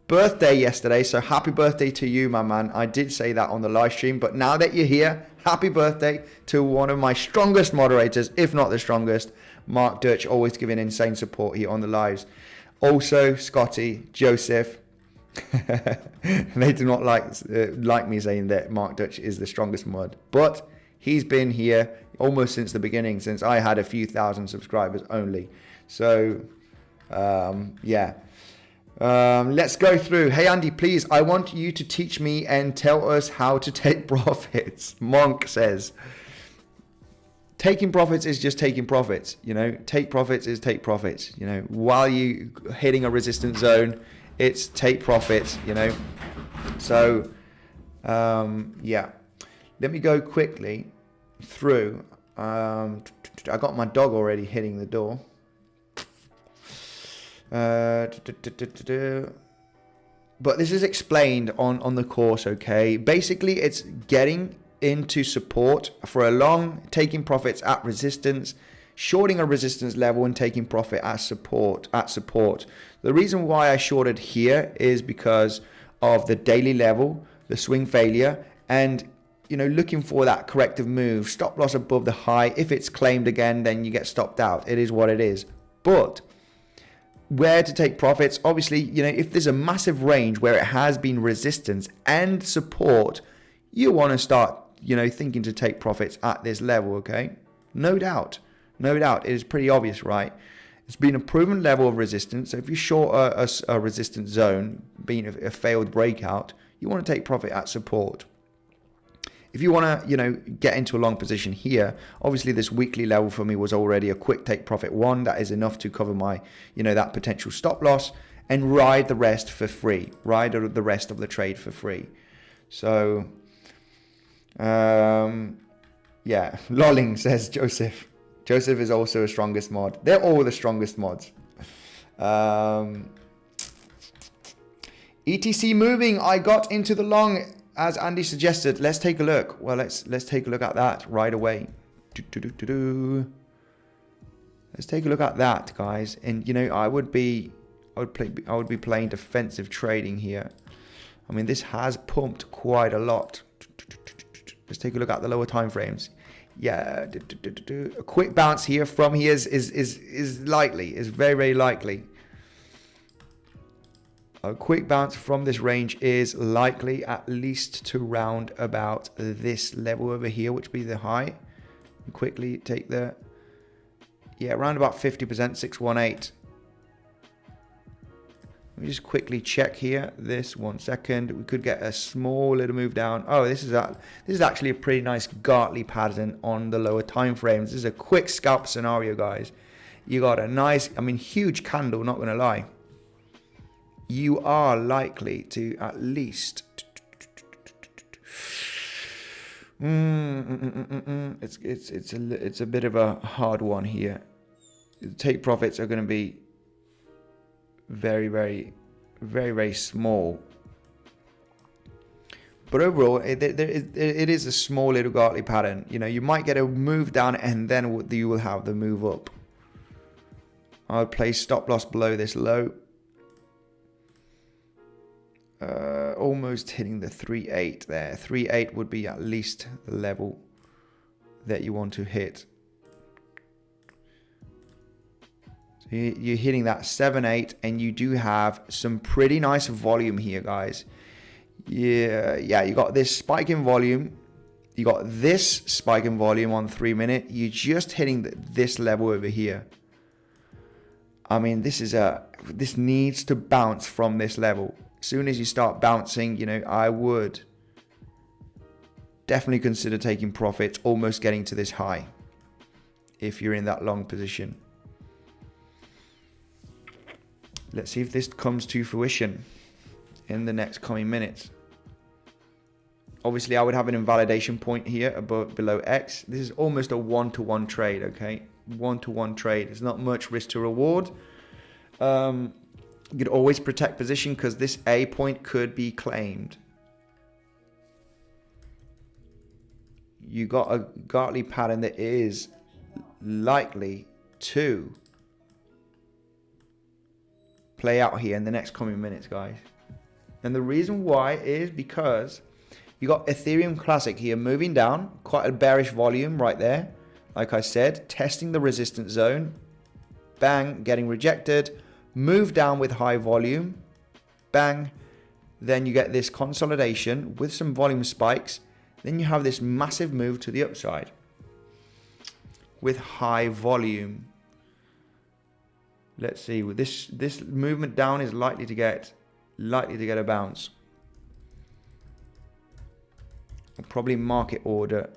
birthday yesterday, so happy birthday to you, my man. I did say that on the live stream, but now that you're here, happy birthday to one of my strongest moderators, if not the strongest, Mark Dutch, always giving insane support here on the lives. Also, Scotty, Joseph, they do not like me saying that Mark Dutch is the strongest mod, but he's been here almost since the beginning, since I had a few thousand subscribers only. So, yeah. Let's go through. Hey Andy, please, I want you to teach me and tell us how to take profits. Monk says, taking profits is just taking profits. You know, take profits is take profits. You know, while you hitting a resistance zone, it's take profits. You know, so yeah. Let me go quickly through. I got my dog already hitting the door. But this is explained on the course, okay? Basically, it's getting into support for a long, taking profits at resistance, shorting a resistance level and taking profit at support. The reason why I shorted here is because of the daily level, the swing failure, and you know, looking for that corrective move, stop loss above the high. If it's claimed again, then you get stopped out. It is what it is. But where to take profits. Obviously, you know, if there's a massive range where it has been resistance and support, you want to start, you know, thinking to take profits at this level, okay? No doubt. No doubt. It is pretty obvious, right? It's been a proven level of resistance. So if you're short a resistance zone, being a failed breakout, you want to take profit at support. If you want to, you know, get into a long position here, obviously this weekly level for me was already a quick take profit one. That is enough to cover my, you know, that potential stop loss and ride the rest for free. Ride the rest of the trade for free. So, yeah, lolling, says Joseph. Joseph is also a strongest mod. They're all the strongest mods. ETC moving. I got into the long, as Andy suggested. Let's take a look. Well, let's take a look at that right away. Let's take a look at that, guys. And you know, I would be playing defensive trading here. I mean, this has pumped quite a lot. Let's take a look at the lower time frames. Yeah, a quick bounce here from here is likely, is very, very likely. A quick bounce from this range is likely, at least to round about this level over here, which would be the high. Quickly take the, yeah, around about 50%, 618. Let me just quickly check here. This 1 second, we could get a small little move down. Oh, this is actually a pretty nice Gartley pattern on the lower time frames. This is a quick scalp scenario, guys. You got a nice, I mean, huge candle. Not gonna lie. You are likely to at least. It's a bit of a hard one here. Take profits are going to be very, very, very, very small. But overall, it is a small little Gartley pattern. You know, you might get a move down and then you will have the move up. I would place stop loss below this low. Almost hitting the 3.8 there. 3.8 would be at least the level that you want to hit. So you're hitting that 7.8 and you do have some pretty nice volume here, guys. Yeah, you got this spike in volume. You got this spike in volume on 3 minute. You're just hitting this level over here. I mean, this needs to bounce from this level. As soon as you start bouncing, you know, I would definitely consider taking profits, almost getting to this high if you're in that long position. Let's see if this comes to fruition in the next coming minutes. Obviously, I would have an invalidation point here below X. This is almost a one-to-one trade, okay? One-to-one trade. It's not much risk to reward. You could always protect position because this A point could be claimed. You got a Gartley pattern that is likely to play out here in the next coming minutes, guys. And the reason why is because you got Ethereum Classic here moving down, quite a bearish volume right there. Like I said, testing the resistance zone, bang, getting rejected, move down with high volume, bang. Then you get this consolidation with some volume spikes. Then you have this massive move to the upside with high volume. Let's see, with this movement down is likely to get a bounce. Probably market order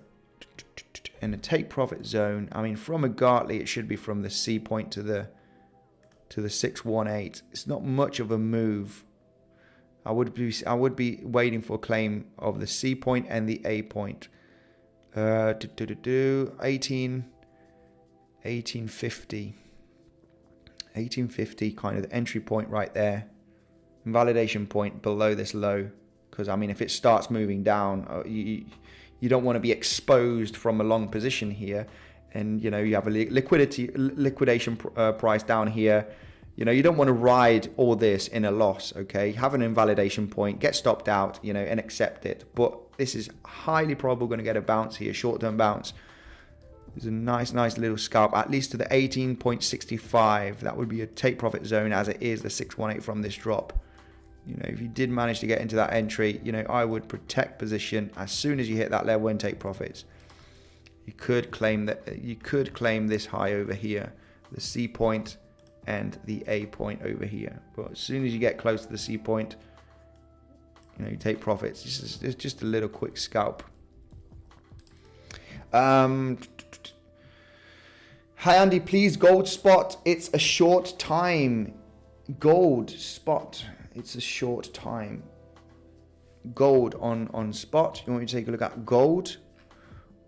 and a take profit zone. I mean, from a Gartley, it should be from the C point to the 618. It's not much of a move. I would be waiting for a claim of the C point and the A point. 1850 kind of the entry point right there. Validation point below this low. Because, I mean, if it starts moving down, you don't want to be exposed from a long position here. And, you know, you have a liquidation price down here. You know, you don't want to ride all this in a loss, okay? Have an invalidation point, get stopped out, you know, and accept it. But this is highly probable going to get a bounce here, short-term bounce. There's a nice little scalp, at least to the 18.65. That would be a take profit zone, as it is the 618 from this drop. You know, if you did manage to get into that entry, you know, I would protect position as soon as you hit that level and take profits. You could claim that, you could claim this high over here, the C point and the A point over here. But as soon as you get close to the C point, you know, you take profits. It's just a little quick scalp. Hi Andy, please, gold spot. It's a short time. Gold spot. It's a short time. Gold on spot. You want me to take a look at gold?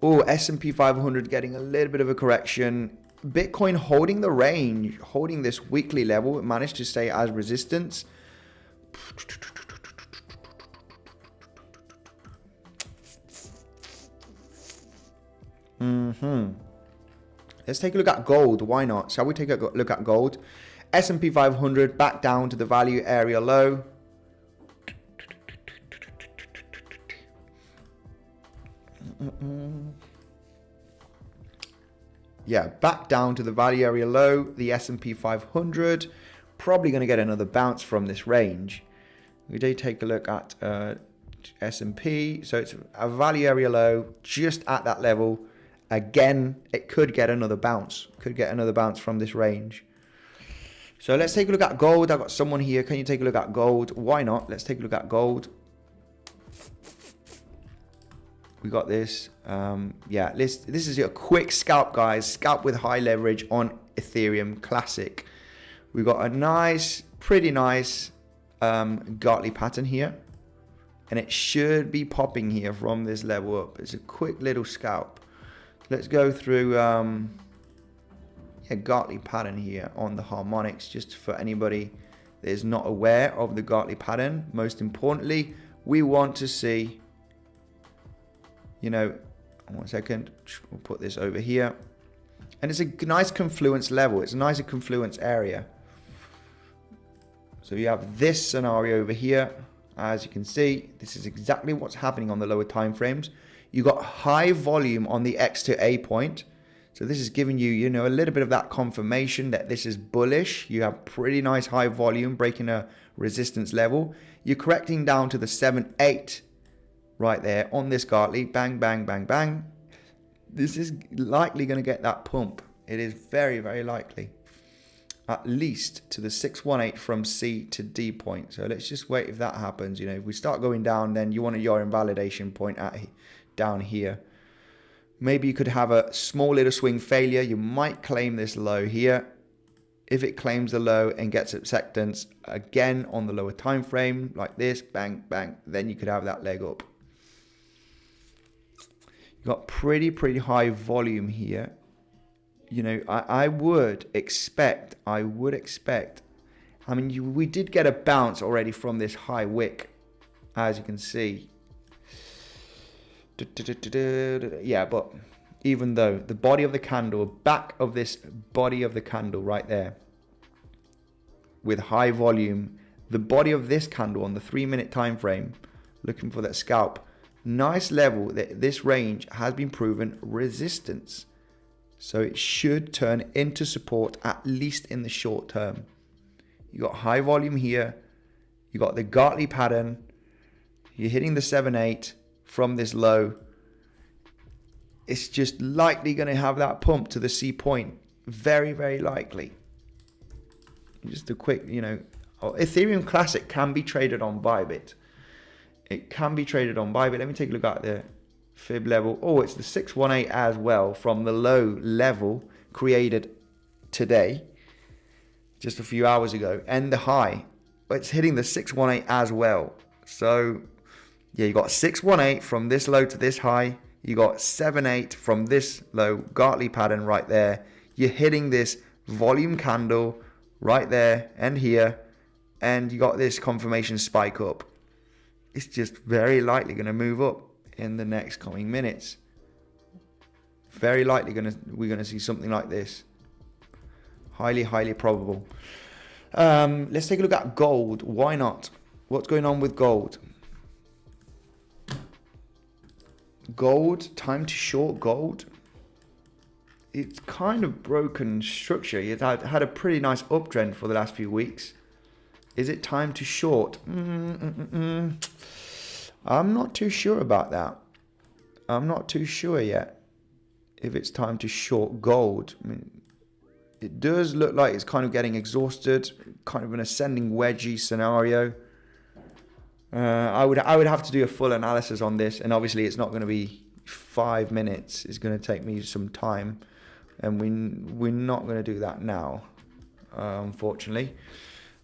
Oh, S&P 500 getting a little bit of a correction. Bitcoin holding the range, holding this weekly level. It managed to stay as resistance. Let's take a look at gold. Why not? Shall we take a look at gold? S&P 500 back down to the value area low. Yeah, back down to the value area low. The S&P 500 probably going to get another bounce from this range. We do take a look at S&P. So it's a value area low just at that level. Again, it could get another bounce. Could get another bounce from this range. So let's take a look at gold. I've got someone here. Can you take a look at gold? Why not? Let's take a look at gold. We got this. Yeah, this is a quick scalp, guys. Scalp with high leverage on Ethereum Classic. We got a nice, pretty nice Gartley pattern here. And it should be popping here from this level up. It's a quick little scalp. Let's go through a Gartley pattern here on the harmonics, just for anybody that is not aware of the Gartley pattern. Most importantly, we want to see, you know, 1 second, we'll put this over here. And it's a nice confluence level. It's a nice confluence area. So you have this scenario over here. As you can see, this is exactly what's happening on the lower time frames. You got high volume on the X to A point. So this is giving you, you know, a little bit of that confirmation that this is bullish. You have pretty nice high volume breaking a resistance level. You're correcting down to the 7-8 right there on this Gartley. Bang, bang, bang, bang. This is likely going to get that pump. It is very, very likely. At least to the 618 from C to D point. So let's just wait if that happens. You know, if we start going down, then you want your invalidation point at down here. Maybe you could have a small little swing failure. You might claim this low here. If it claims the low and gets acceptance again on the lower time frame like this, bang, bang, then you could have that leg up. You got pretty high volume here. You know, I would expect, I mean, we did get a bounce already from this high wick, as you can see. Yeah, but even though the body of the candle, back of this body of the candle right there, with high volume, the body of this candle on the 3-minute time frame, looking for that scalp, nice level that this range has been proven resistance. So it should turn into support, at least in the short term. You got high volume here. You got the Gartley pattern. You're hitting the 7-8 from this low. It's just likely going to have that pump to the C point. Very, very likely. Just a quick, you know, Ethereum Classic can be traded on Bybit. It can be traded on Bybit. Let me take a look at the fib level. Oh, it's the 618 as well from the low level created today, just a few hours ago, and the high. It's hitting the 618 as well. So yeah, you got 618 from this low to this high. You got 7-8 from this low Gartley pattern right there. You're hitting this volume candle right there and here, and you got this confirmation spike up. It's just very likely going to move up in the next coming minutes. Very likely we're going to see something like this. Highly probable. Let's take a look at gold. Why not? What's going on with gold? Gold, time to short gold. it's kind of broken structure. It had a pretty nice uptrend for the last few weeks. Is it time to short? I'm not too sure about that. I'm not too sure yet if it's time to short gold. I mean, it does look like it's kind of getting exhausted, kind of an ascending wedgie scenario. I would have to do a full analysis on this, and obviously it's not going to be 5 minutes. It's going to take me some time, and we're not going to do that now, unfortunately.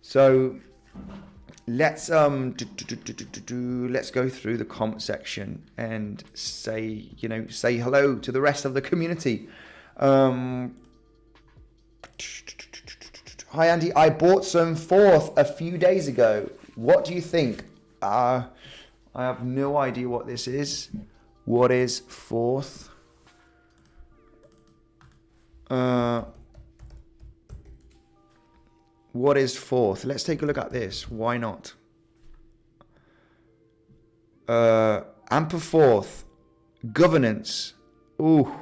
So let's let's go through the comment section and say hello to the rest of the community. Hi Andy, I bought some Forth a few days ago. What do you think? I have no idea what this is. What is Forth? What is Forth? Let's take a look at this. Why not? Amperforth. Governance. Ooh.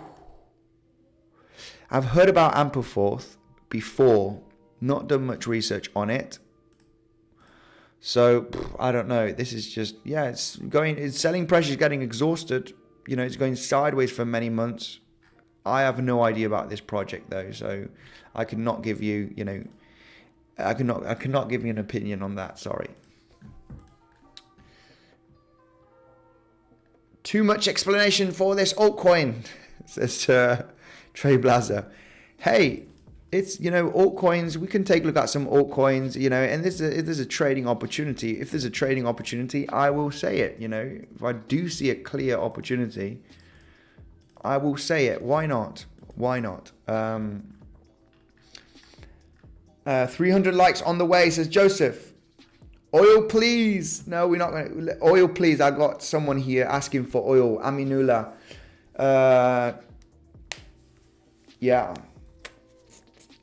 I've heard about Amperforth before. Not done much research on it. So, I don't know. This is just, it's selling pressure is getting exhausted. It's going sideways for many months. I have no idea about this project though. So, I cannot give you, I cannot give you an opinion on that. Sorry. Too much explanation for this altcoin, says Trailblazer. Hey, it's altcoins. We can take a look at some altcoins. And if there's a trading opportunity. If there's a trading opportunity, I will say it. If I do see a clear opportunity, I will say it. Why not? Why not? 300 likes on the way, says Joseph. Oil, please. No, we're not going to. Oil, please. I got someone here asking for oil. Aminullah. Yeah.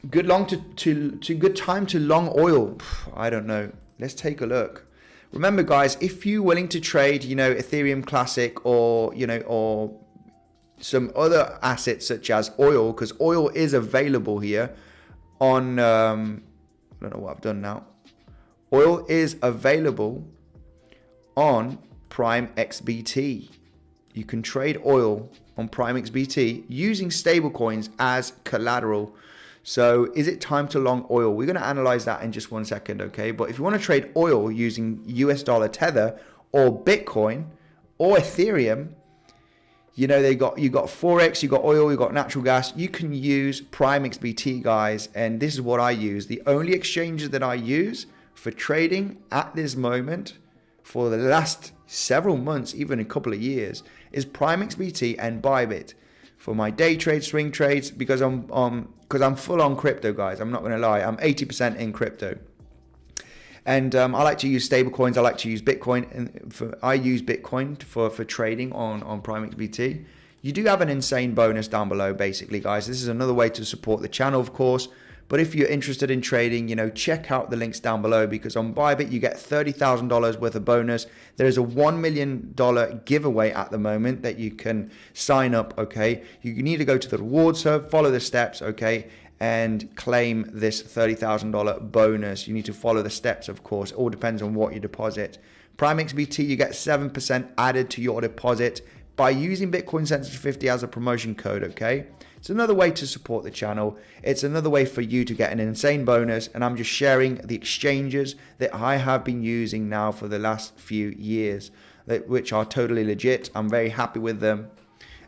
Good good time to long oil. I don't know. Let's take a look. Remember, guys, if you're willing to trade, Ethereum Classic or some other assets such as oil, because oil is available here on. I don't know what I've done now. Oil is available on Prime XBT. You can trade oil on Prime XBT using stablecoins as collateral. So is it time to long oil? We're going to analyze that in just 1 second, okay? But if you want to trade oil using US dollar Tether or Bitcoin or Ethereum, you got Forex, you got oil, you got natural gas. You can use Prime XBT, guys, and this is what I use. The only exchanges that I use for trading at this moment for the last several months, even a couple of years, is Prime XBT and Bybit. For my day trade, swing trades, because I'm full on crypto, guys. I'm not going to lie. I'm 80% in crypto. And I like to use stablecoins. I like to use Bitcoin. And I use Bitcoin for trading on Prime XBT. You do have an insane bonus down below, basically, guys. This is another way to support the channel, of course. But if you're interested in trading, check out the links down below, because on Bybit, you get $30,000 worth of bonus. There is a $1 million giveaway at the moment that you can sign up, okay? You need to go to the rewards hub, follow the steps, okay, and claim this $30,000 bonus. You need to follow the steps, of course. It all depends on what you deposit. Prime XBT, you get 7% added to your deposit by using Bitcoinsensus 50 as a promotion code, okay? It's another way to support the channel. It's another way for you to get an insane bonus, and I'm just sharing the exchanges that I have been using now for the last few years, which are totally legit. I'm very happy with them.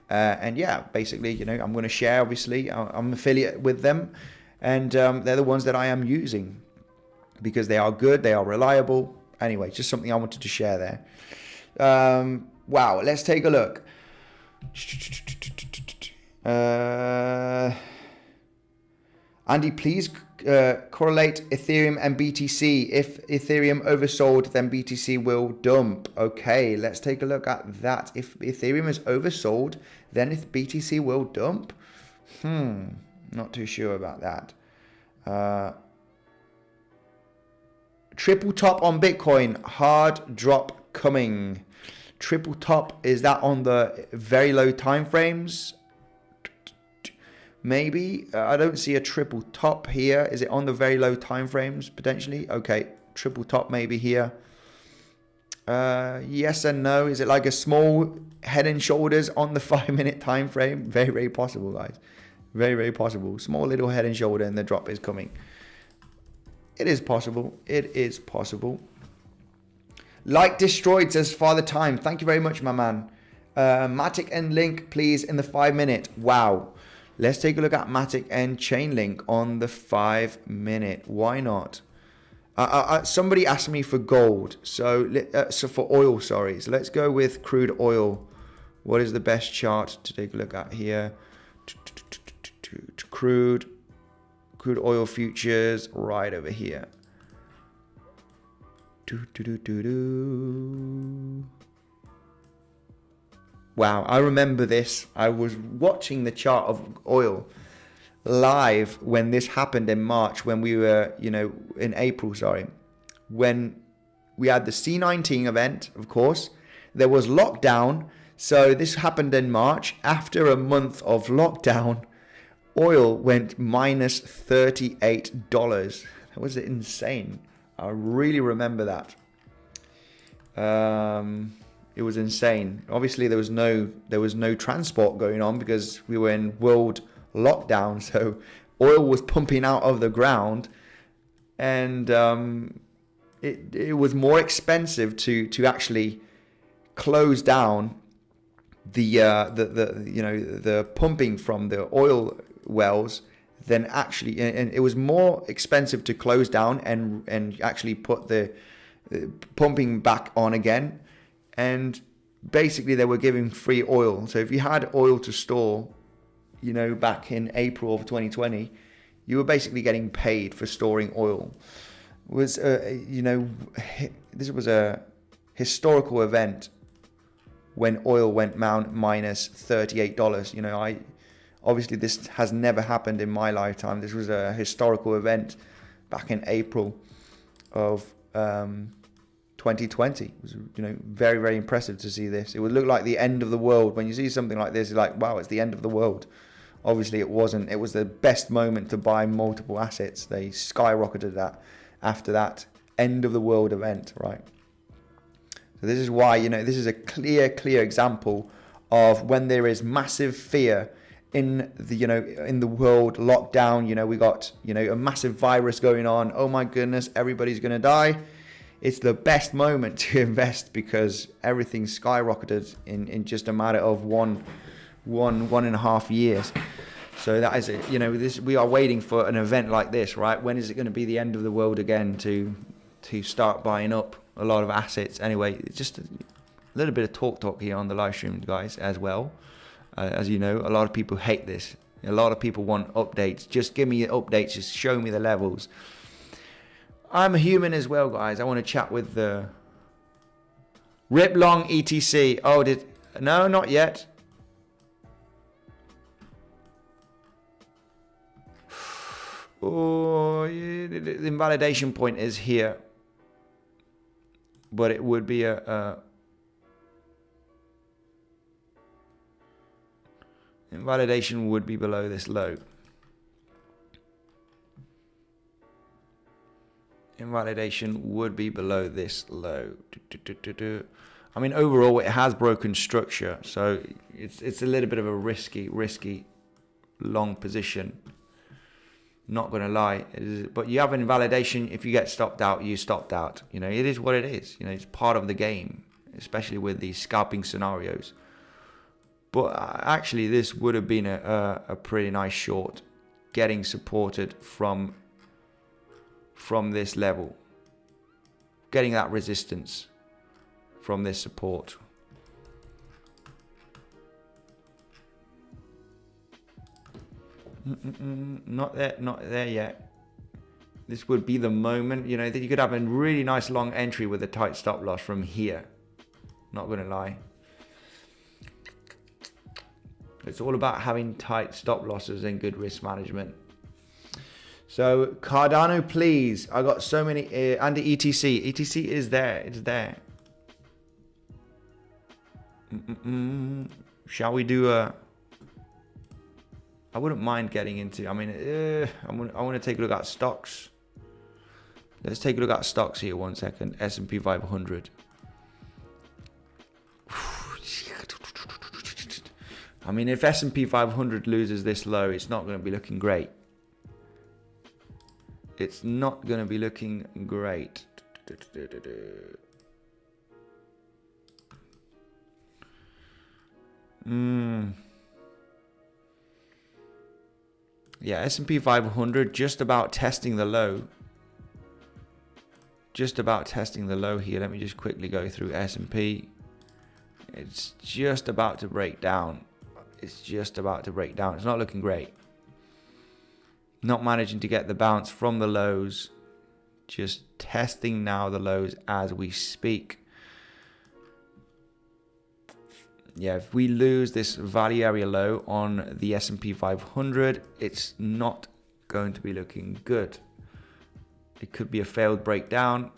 And yeah, basically, I'm going to share, obviously. I'm affiliate with them, and they're the ones that I am using because they are good, they are reliable. Anyway, just something I wanted to share there. Wow, let's take a look. Andy, please correlate Ethereum and BTC. If Ethereum oversold, then BTC will dump. Okay, let's take a look at that. If Ethereum is oversold, then if BTC will dump. Not too sure about that. Triple top on Bitcoin. Hard drop coming. Triple top, is that on the very low time frames? maybe. I don't see a triple top here. Is it on the very low time frames potentially? Okay, triple top maybe here. Yes and no. Is it like a small head and shoulders on the 5-minute time frame? Very, very possible, guys. Very, very possible. Small little head and shoulder and the drop is coming. It is possible. It is possible. Like destroyed says Father Time. Thank you very much, my man. Matic and Link, please, in the 5-minute. Wow. Let's take a look at Matic and Chainlink on the 5-minute. Why not? Somebody asked me for gold. So for oil, sorry. So let's go with crude oil. What is the best chart to take a look at here? Crude oil futures right over here. Wow, I remember this. I was watching the chart of oil live when this happened in March, when we were, in April, sorry. When we had the C19 event, of course. There was lockdown. So this happened in March. After a month of lockdown, oil went minus $38. That was insane. I really remember that. It was insane. Obviously, there was no transport going on because we were in world lockdown. So oil was pumping out of the ground, and it was more expensive to actually close down the pumping from the oil wells than actually, and it was more expensive to close down and actually put the pumping back on again. And basically they were giving free oil. So if you had oil to store, back in April of 2020, you were basically getting paid for storing oil. This was a historical event when oil went minus $38. Obviously, this has never happened in my lifetime. This was a historical event back in April of 2020. It was, very, very impressive to see this. It would look like the end of the world. When you see something like this, you're like, wow, it's the end of the world. Obviously, it wasn't. It was the best moment to buy multiple assets. They skyrocketed that after that end of the world event, right? So this is why, this is a clear example of when there is massive fear in the in the world lockdown. We got a massive virus going on. Oh my goodness, everybody's gonna die. It's the best moment to invest because everything skyrocketed in just a matter of one and a half years. So that is this, we are waiting for an event like this, right? When is it going to be the end of the world again to start buying up a lot of assets? Anyway, it's just a little bit of talk here on the live stream, guys, as well. As you know, a lot of people hate this. A lot of people want updates. Just give me updates. Just show me the levels. I'm a human as well, guys. I want to chat with the Rip Long ETC. Oh, no, not yet. Oh, the invalidation point is here, but it would be a invalidation would be below this low. Invalidation would be below this low. I mean, overall, it has broken structure, so it's a little bit of a risky long position. Not going to lie, but you have an invalidation. If you get stopped out, you stopped out. It is what it is. It's part of the game, especially with these scalping scenarios. But actually, this would have been a pretty nice short, getting supported from this level, getting that resistance from this support. Not there yet. This would be the moment, that you could have a really nice long entry with a tight stop loss from here. Not gonna lie. It's all about having tight stop losses and good risk management. So Cardano, please. I got so many under ETC. ETC is there. It's there. Shall we do a I wouldn't mind getting into, I mean, I want to take a look at stocks. Let's take a look at stocks here 1 second. S&P 500. I mean, if S&P 500 loses this low, it's not going to be looking great. It's not going to be looking great. Yeah, S&P 500 just about testing the low. Just about testing the low here. Let me just quickly go through S&P. It's just about to break down. It's just about to break down. It's not looking great. Not managing to get the bounce from the lows. Just testing now the lows as we speak. Yeah, if we lose this value area low on the S&P 500, it's not going to be looking good. It could be a failed breakdown.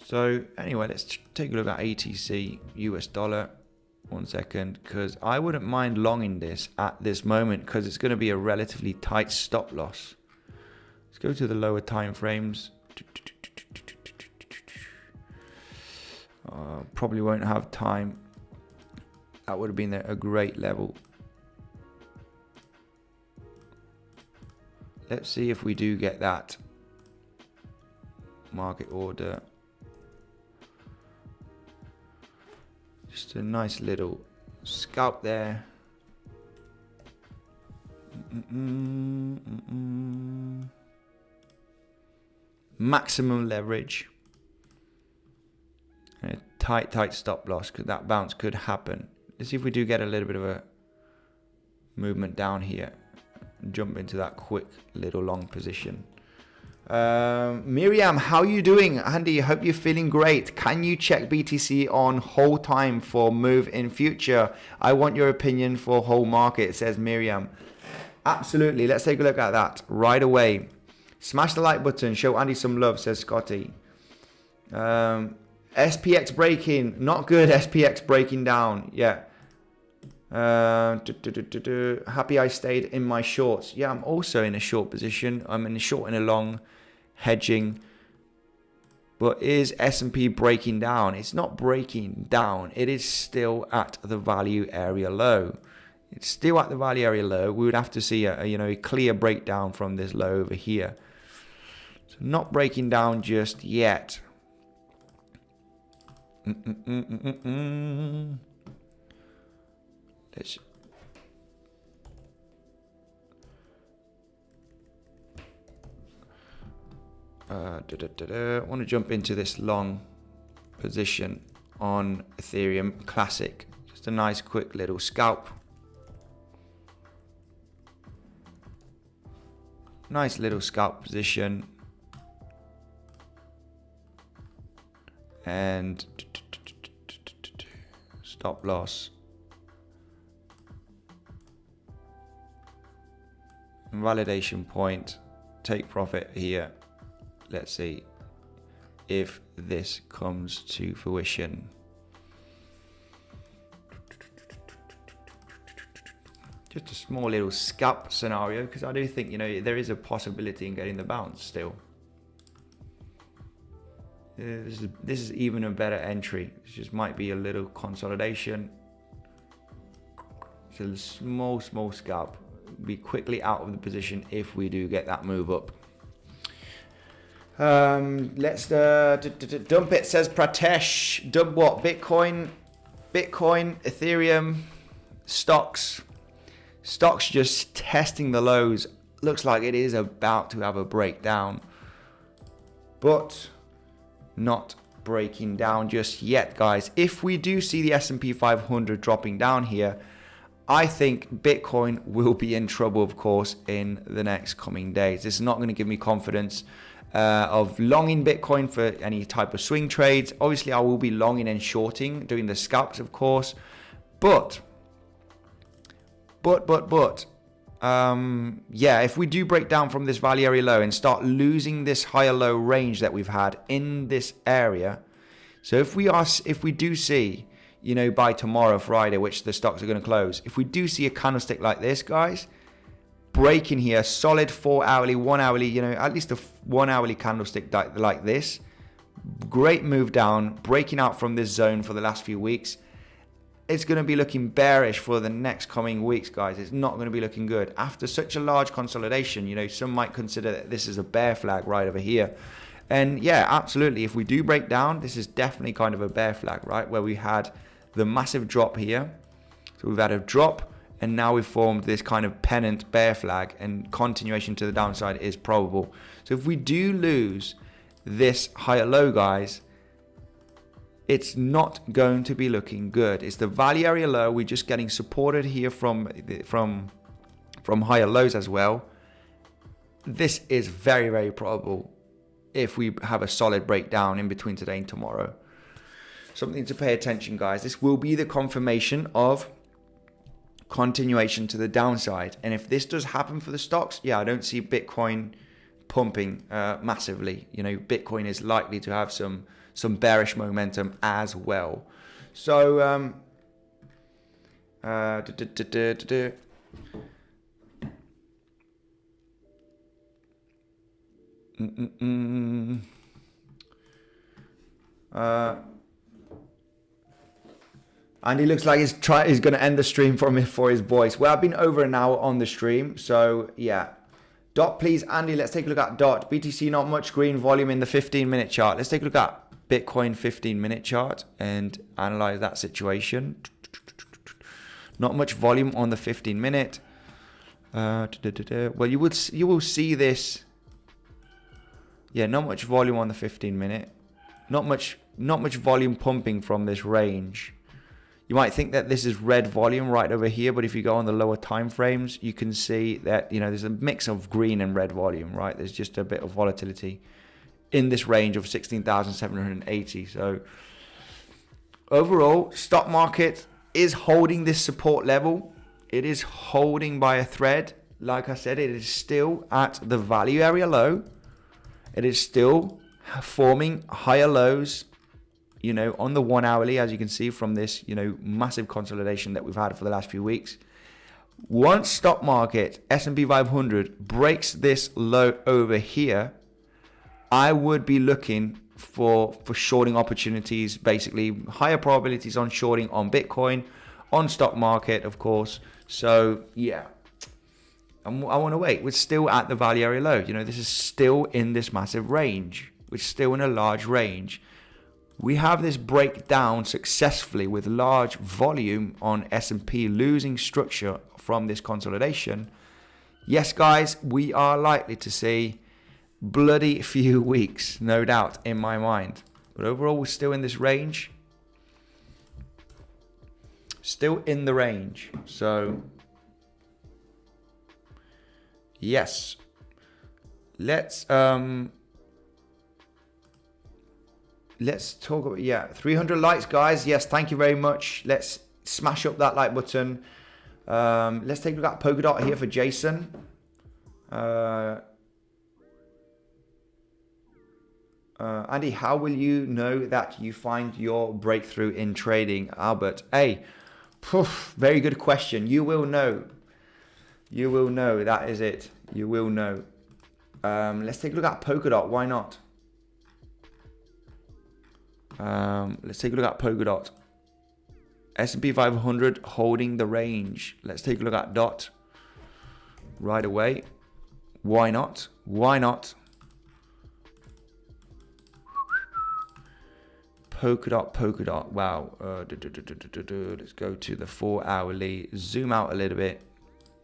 So anyway, let's take a look at ATC US dollar 1 second, because I wouldn't mind longing this at this moment because it's going to be a relatively tight stop loss. Let's go to the lower time frames. Probably won't have time. That would have been a great level. Let's see if we do get that market order. Just a nice little scalp there. Maximum leverage. And a tight stop loss, because that bounce could happen. Let's see if we do get a little bit of a movement down here. Jump into that quick little long position. Miriam, how are you doing? Andy, hope you're feeling great. Can you check BTC on hold time for move in future? I want your opinion for whole market, says Miriam. Absolutely. Let's take a look at that right away. Smash the like button. Show Andy some love, says Scotty. SPX breaking. Not good. SPX breaking down. Yeah. Happy I stayed in my shorts. Yeah, I'm also in a short position. I'm in a short and a long hedging. But is S&P breaking down? It's not breaking down. It is still at the value area low. It's still at the value area low. We would have to see a clear breakdown from this low over here. So not breaking down just yet. Let's I want to jump into this long position on Ethereum Classic. Just a nice quick little scalp. Nice little scalp position. And stop loss. Validation point. Take profit here. Let's see if this comes to fruition. Just a small little scalp scenario, because I do think there is a possibility in getting the bounce still. This is even a better entry. This just might be a little consolidation. So a small scalp. Be quickly out of the position if we do get that move up. Let's dump it, says Pratesh. Dump what? Bitcoin, Ethereum, stocks just testing the lows. Looks like it is about to have a breakdown, but not breaking down just yet, guys. If we do see the S&P 500 dropping down here, I think Bitcoin will be in trouble, of course, in the next coming days. This is not going to give me confidence of longing Bitcoin for any type of swing trades. Obviously, I will be longing and shorting, doing the scalps, of course. But, yeah, if we do break down from this value area low and start losing this higher low range that we've had in this area, so if we do see, you know, by tomorrow, Friday, which the stocks are going to close. If we do see a candlestick like this, guys, breaking here, solid 4 hourly, 1 hourly, you know, at least a 1 hourly candlestick like this, great move down, breaking out from this zone for the last few weeks. It's going to be looking bearish for the next coming weeks, guys. It's not going to be looking good. After such a large consolidation, you know, some might consider that this is a bear flag right over here. And yeah, absolutely. If we do break down, this is definitely kind of a bear flag, right? Where we had the massive drop here. So we've had a drop, and now we've formed this kind of pennant bear flag, and continuation to the downside is probable. So if we do lose this higher low, guys, it's not going to be looking good. It's the value area low. We're just getting supported here from higher lows as well. This is very, very probable if we have a solid breakdown in between today and tomorrow. Something to pay attention, guys. This will be the confirmation of continuation to the downside. And if this does happen for the stocks, yeah, I don't see Bitcoin pumping massively. You know, Bitcoin is likely to have some bearish momentum as well. So Andy looks like he's going to end the stream for his voice. Well, I've been over an hour on the stream, so yeah. Dot, please, Andy. Let's take a look at Dot. BTC, not much green volume in the 15-minute chart. Let's take a look at Bitcoin 15-minute chart and analyze that situation. Not much volume on the 15-minute. Well, you will see this. Yeah, not much volume on the 15-minute. Not much volume pumping from this range. You might think that this is red volume right over here, but if you go on the lower time frames, you can see that, you know, there's a mix of green and red volume, right? There's just a bit of volatility in this range of 16,780. So overall, stock market is holding this support level. It is holding by a thread. Like I said, it is still at the value area low. It is still forming higher lows, you know, on the 1 hourly, as you can see from this, you know, massive consolidation that we've had for the last few weeks. Once stock market S&P 500 breaks this low over here, I would be looking for shorting opportunities, basically higher probabilities on shorting on Bitcoin, on stock market, of course. So yeah, I want to wait. We're still at the value area low. You know, this is still in this massive range. We're still in a large range. We have this breakdown successfully with large volume on S&P losing structure from this consolidation. Yes, guys, we are likely to see bloody few weeks, no doubt, in my mind. But overall, we're still in this range. Still in the range. So, yes. Let's talk about, yeah, 300 likes, guys. Yes, thank you very much. Let's smash up that like button. Let's take a look at Polkadot here for Jason. Andy, how will you know that you find your breakthrough in trading? Albert, hey, very good question. You will know. You will know. That is it. You will know. Let's take a look at Polkadot. Why not? Let's take a look at Polkadot. S&P 500 holding the range. Let's take a look at DOT right away. Why not? Why not? Polkadot. Wow. Let's go to the 4 hourly. Zoom out a little bit.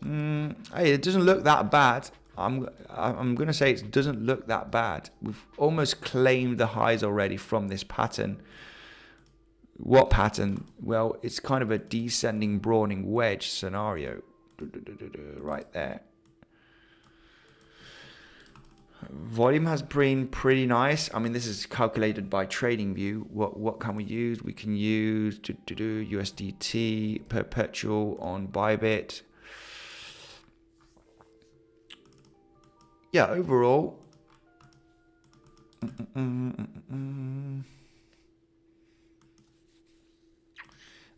Hey, it doesn't look that bad. I'm gonna say it doesn't look that bad. We've almost claimed the highs already from this pattern. What pattern? Well, it's kind of a descending broadening wedge scenario right there. Volume has been pretty nice. I mean, this is calculated by TradingView. What can we use? We can use USDT perpetual on Bybit. Yeah, overall,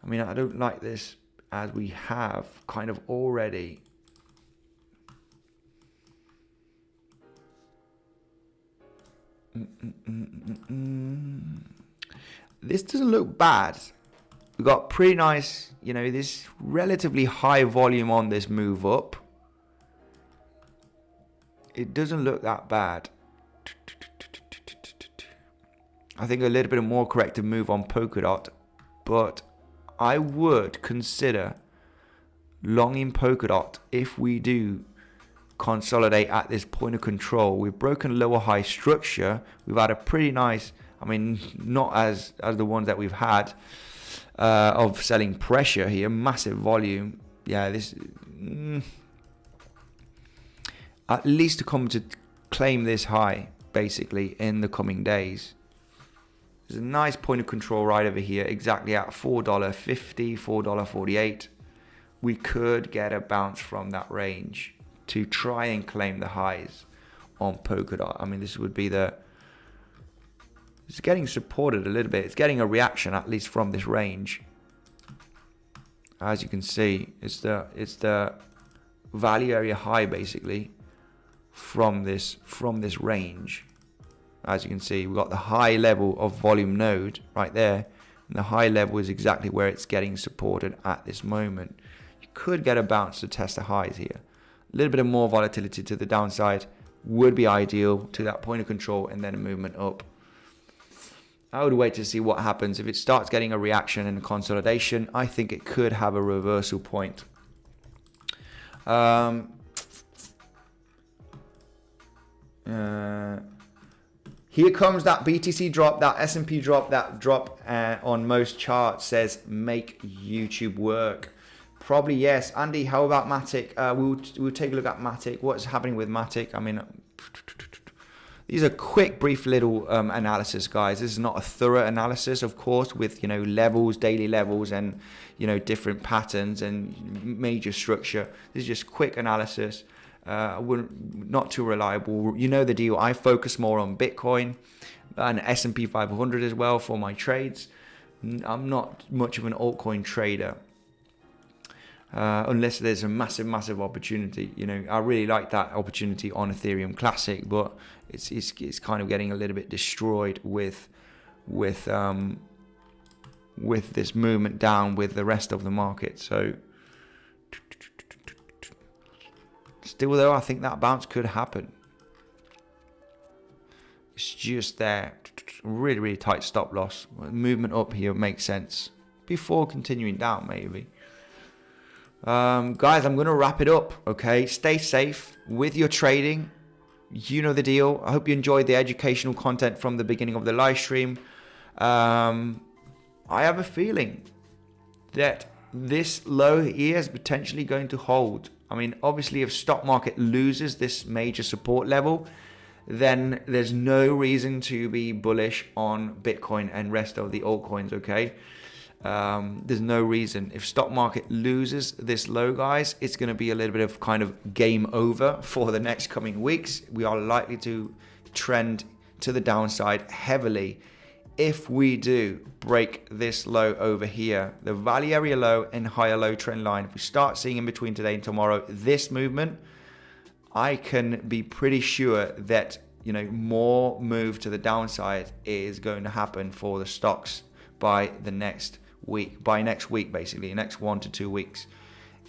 I mean, I don't like this as we have kind of already. This doesn't look bad. We've got pretty nice, you know, this relatively high volume on this move up. It doesn't look that bad. I think a little bit of more corrective move on Polkadot, but I would consider longing Polkadot if we do consolidate at this point of control. We've broken lower high structure. We've had a pretty nice, I mean, not as the ones that we've had of selling pressure here, massive volume. Yeah, this at least to come to claim this high basically in the coming days. There's a nice point of control right over here, exactly at $4.50, $4.48. We could get a bounce from that range to try and claim the highs on Polkadot. I mean, this would be it's getting supported a little bit. It's getting a reaction at least from this range. As you can see, it's the value area high basically from this range. As you can see, we've got the high level of volume node right there, and the high level is exactly where it's getting supported at this moment. You could get a bounce to test the highs here. A little bit of more volatility to the downside would be ideal to that point of control, and then a movement up. I would wait to see what happens. If it starts getting a reaction and a consolidation, I think it could have a reversal point. Here comes that BTC drop, that S&P drop, that drop on most charts says make YouTube work. Probably yes. Andy, how about Matic? We'll take a look at Matic. What's happening with Matic? I mean, these are quick, brief little analysis, guys. This is not a thorough analysis, of course, with, you know, levels, daily levels, and, you know, different patterns and major structure. This is just quick analysis. Not too reliable. You know the deal. I focus more on Bitcoin and S&P 500 as well for my trades. I'm not much of an altcoin trader. Unless there's a massive opportunity. You know, I really like that opportunity on Ethereum Classic, but it's kind of getting a little bit destroyed with this movement down with the rest of the market. So still though, I think that bounce could happen. It's just there. Really tight stop loss. Movement up here makes sense before continuing down maybe. Guys, I'm going to wrap it up, okay? Stay safe with your trading. You know the deal. I hope you enjoyed the educational content from the beginning of the live stream. I have a feeling that this low here is potentially going to hold. I mean, obviously, if stock market loses this major support level, then there's no reason to be bullish on Bitcoin and rest of the altcoins, okay? There's no reason. If stock market loses this low, guys, it's going to be a little bit of kind of game over for the next coming weeks. We are likely to trend to the downside heavily if we do break this low over here, the value area low and higher low trend line. If we start seeing in between today and tomorrow this movement, I can be pretty sure that, you know, more move to the downside is going to happen for the stocks by the next week, basically, next 1 to 2 weeks.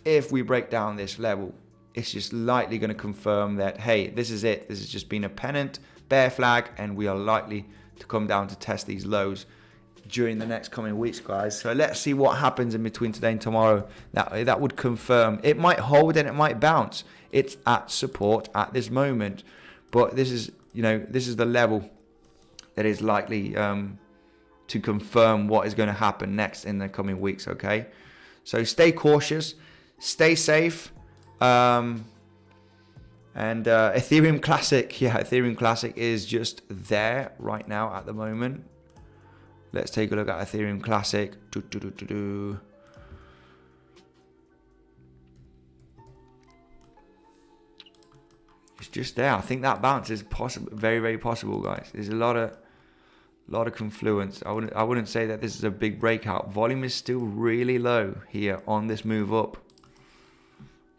If we break down this level, it's just likely going to confirm that, hey, this is it. This has just been a pennant bear flag, and we are likely to come down to test these lows during the next coming weeks, guys. So let's see what happens in between today and tomorrow. That would confirm. It might hold and it might bounce. It's at support at this moment, but this is, you know, this is the level that is likely to confirm what is going to happen next in the coming weeks, okay? So stay cautious, stay safe, and Ethereum Classic, Ethereum Classic is just there right now at the moment. Let's take a look at Ethereum Classic. It's just there. I think that bounce is possible, very possible, guys. There's a lot of A lot of confluence. I wouldn't say that this is a big breakout. Volume is still really low here on this move up.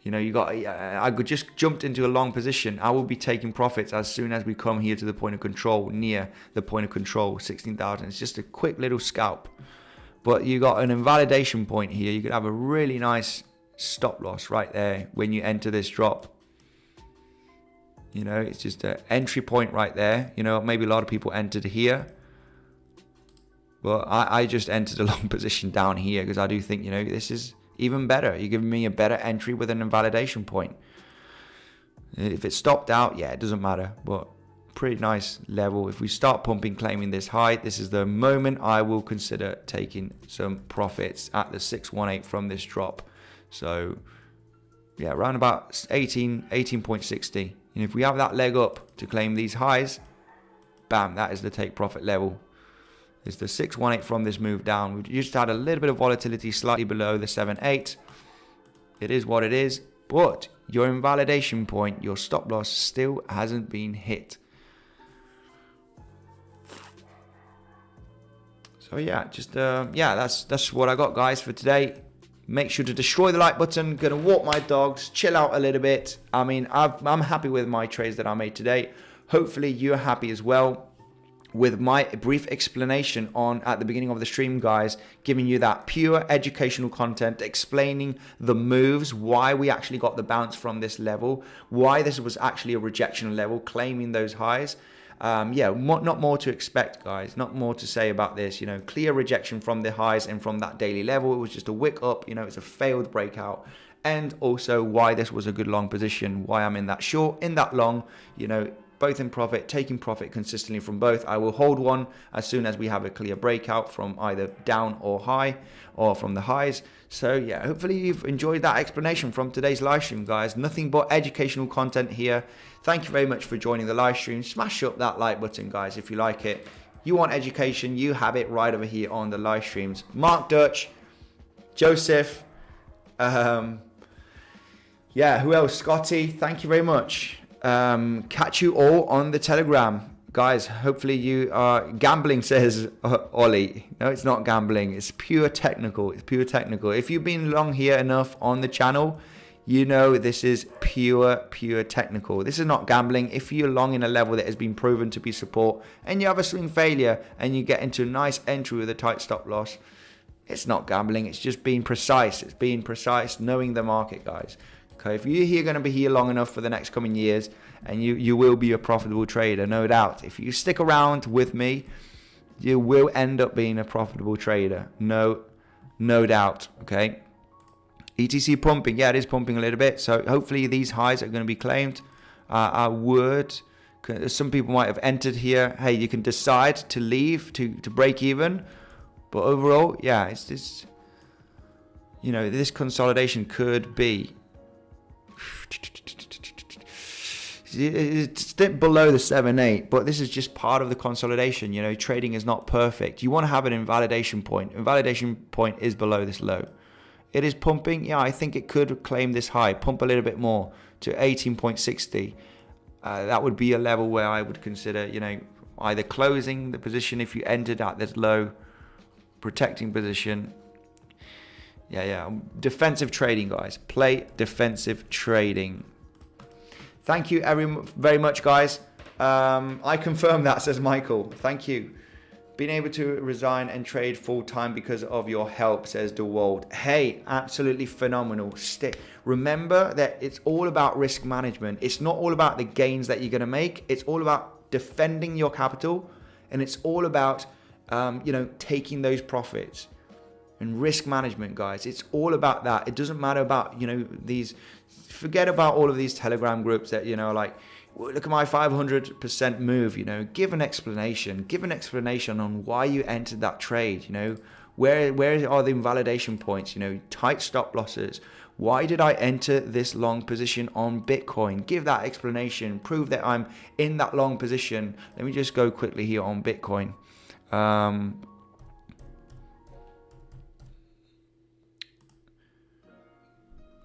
You know, I could just jumped into a long position. I will be taking profits as soon as we come here to the point of control, near the point of control, 16,000. It's just a quick little scalp. But you got an invalidation point here. You could have a really nice stop loss right there when you enter this drop. You know, it's just an entry point right there. You know, maybe a lot of people entered here. Well, I just entered a long position down here because I do think, you know, this is even better. You're giving me a better entry with an invalidation point. If it stopped out, yeah, it doesn't matter. But pretty nice level. If we start pumping, claiming this high, this is the moment I will consider taking some profits at the 618 from this drop. So, yeah, around about 18.60. And if we have that leg up to claim these highs, bam, that is the take profit level. It's the 618 from this move down. We've just had a little bit of volatility slightly below the 7.8. It is what it is, but your invalidation point, your stop loss still hasn't been hit. So yeah, just yeah, that's what I got, guys, for today. Make sure to destroy the like button. Gonna walk my dogs, chill out a little bit. I mean, I'm happy with my trades that I made today. Hopefully you're happy as well with my brief explanation on at the beginning of the stream, guys, giving you that pure educational content, explaining the moves, why we actually got the bounce from this level, why this was actually a rejection level, claiming those highs. Yeah, not more to expect, guys. Not more to say about this. You know, clear rejection from the highs and from that daily level. It was just a wick up. You know, it's a failed breakout. And also why this was a good long position. Why I'm in that short, in that long. You know, both in profit, taking profit consistently from both. I will hold one as soon as we have a clear breakout from either down or high, or from the highs. So yeah, hopefully you've enjoyed that explanation from today's live stream, guys. Nothing but educational content here. Thank you very much for joining the live stream. Smash up that like button, guys, if you like it. You want education, you have it right over here on the live streams. Mark Dutch, Joseph, yeah, who else? Scotty, thank you very much. Catch you all on the Telegram, guys. Hopefully you are gambling, says Ollie. No, it's not gambling. It's pure technical. It's pure technical. If you've been long here enough on the channel, you know this is pure technical. This is not gambling. If you're long in a level that has been proven to be support and you have a swing failure and you get into a nice entry with a tight stop loss, it's not gambling. It's just being precise. It's being precise, knowing the market, guys. Okay, if you're going to be here long enough for the next coming years, and you will be a profitable trader, no doubt. If you stick around with me, you will end up being a profitable trader, no doubt. Okay, ETC pumping, yeah, it is pumping a little bit. So hopefully these highs are going to be claimed. Some people might have entered here. Hey, you can decide to leave to break even, but overall, yeah, it's just, you know, this consolidation could be. It's dipped below the 7.8, but this is just part of the consolidation. You know, trading is not perfect. You want to have an invalidation point. Invalidation point is below this low. It is pumping. Yeah, I think it could claim this high, pump a little bit more to 18.60. That would be a level where I would consider, you know, either closing the position if you entered at this low, protecting position. Yeah. Defensive trading, guys. Play defensive trading. Thank you very much, guys. I confirm that, says Michael. Thank you. Being able to resign and trade full time because of your help, says DeWald. Hey, absolutely phenomenal. Remember that it's all about risk management. It's not all about the gains that you're going to make. It's all about defending your capital, and it's all about you know, taking those profits. And risk management, guys, it's all about that. It doesn't matter about, you know, these, forget about all of these Telegram groups that, you know, like, look at my 500% move, you know, give an explanation on why you entered that trade, you know, where are the invalidation points, you know, tight stop losses. Why did I enter this long position on Bitcoin? Give that explanation, prove that I'm in that long position. Let me just go quickly here on Bitcoin.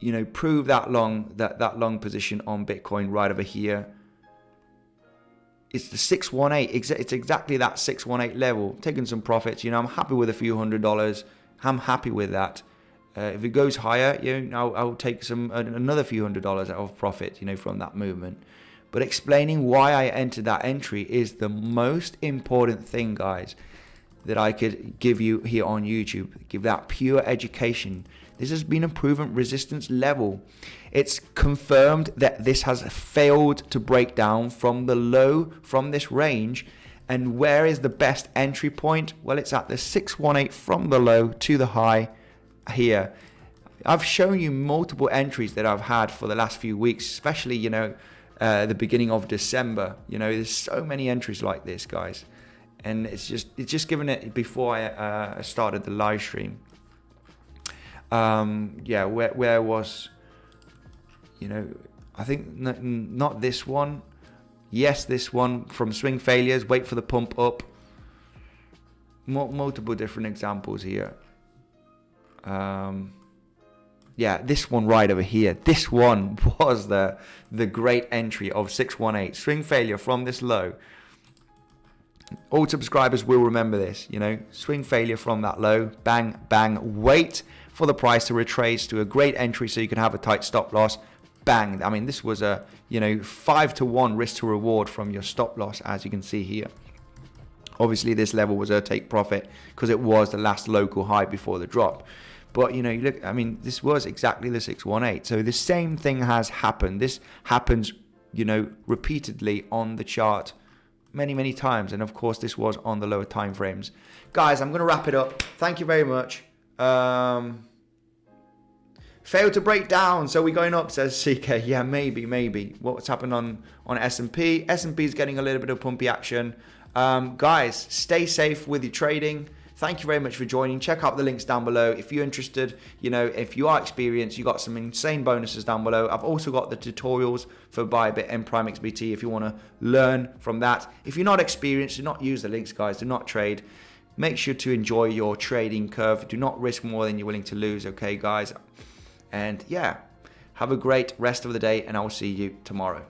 You know, prove that long position on Bitcoin right over here. it's the 618. It's exactly that 618 level. Taking some profits. I'm happy with a few $100s. I'm happy with that. If it goes higher, I'll take another few $100s of profit, from that movement. But explaining why I entered that entry is the most important thing, guys, that I could give you here on YouTube. Give that pure education. This has been a proven resistance level. It's confirmed that this has failed to break down from the low from this range. And where is the best entry point? Well, it's at the 618 from the low to the high here. I've shown you multiple entries that I've had for the last few weeks, especially, the beginning of December. There's so many entries like this, guys. And it's just given it before I started the live stream. Where was, I think not this one. Yes, this one from swing failures, wait for the pump up. Multiple different examples here. This one right over here. This one was the great entry of 618. Swing failure from this low. All subscribers will remember this, swing failure from that low, bang, bang, wait for the price to retrace to a great entry so you can have a tight stop loss, bang. I mean, this was a, 5-to-1 risk to reward from your stop loss, as you can see here. Obviously, this level was a take profit because it was the last local high before the drop. But, you look, this was exactly the 618. So the same thing has happened. This happens, repeatedly on the chart many times, and of course this was on the lower time frames. Guys, I'm going to wrap it up. Thank you very much. Failed to break down, so we're going up, says CK. Yeah, maybe. What's happened on S&P? S&P is getting a little bit of pumpy action. Guys, stay safe with your trading. Thank you very much for joining. Check out the links down below if you're interested. If you are experienced, you got some insane bonuses down below. I've also got the tutorials for Bybit and Prime XBT if you want to learn from that. If you're not experienced, do not use the links, guys. Do not trade. Make sure to enjoy your trading curve. Do not risk more than you're willing to lose, okay, guys? And yeah, have a great rest of the day, and I will see you tomorrow.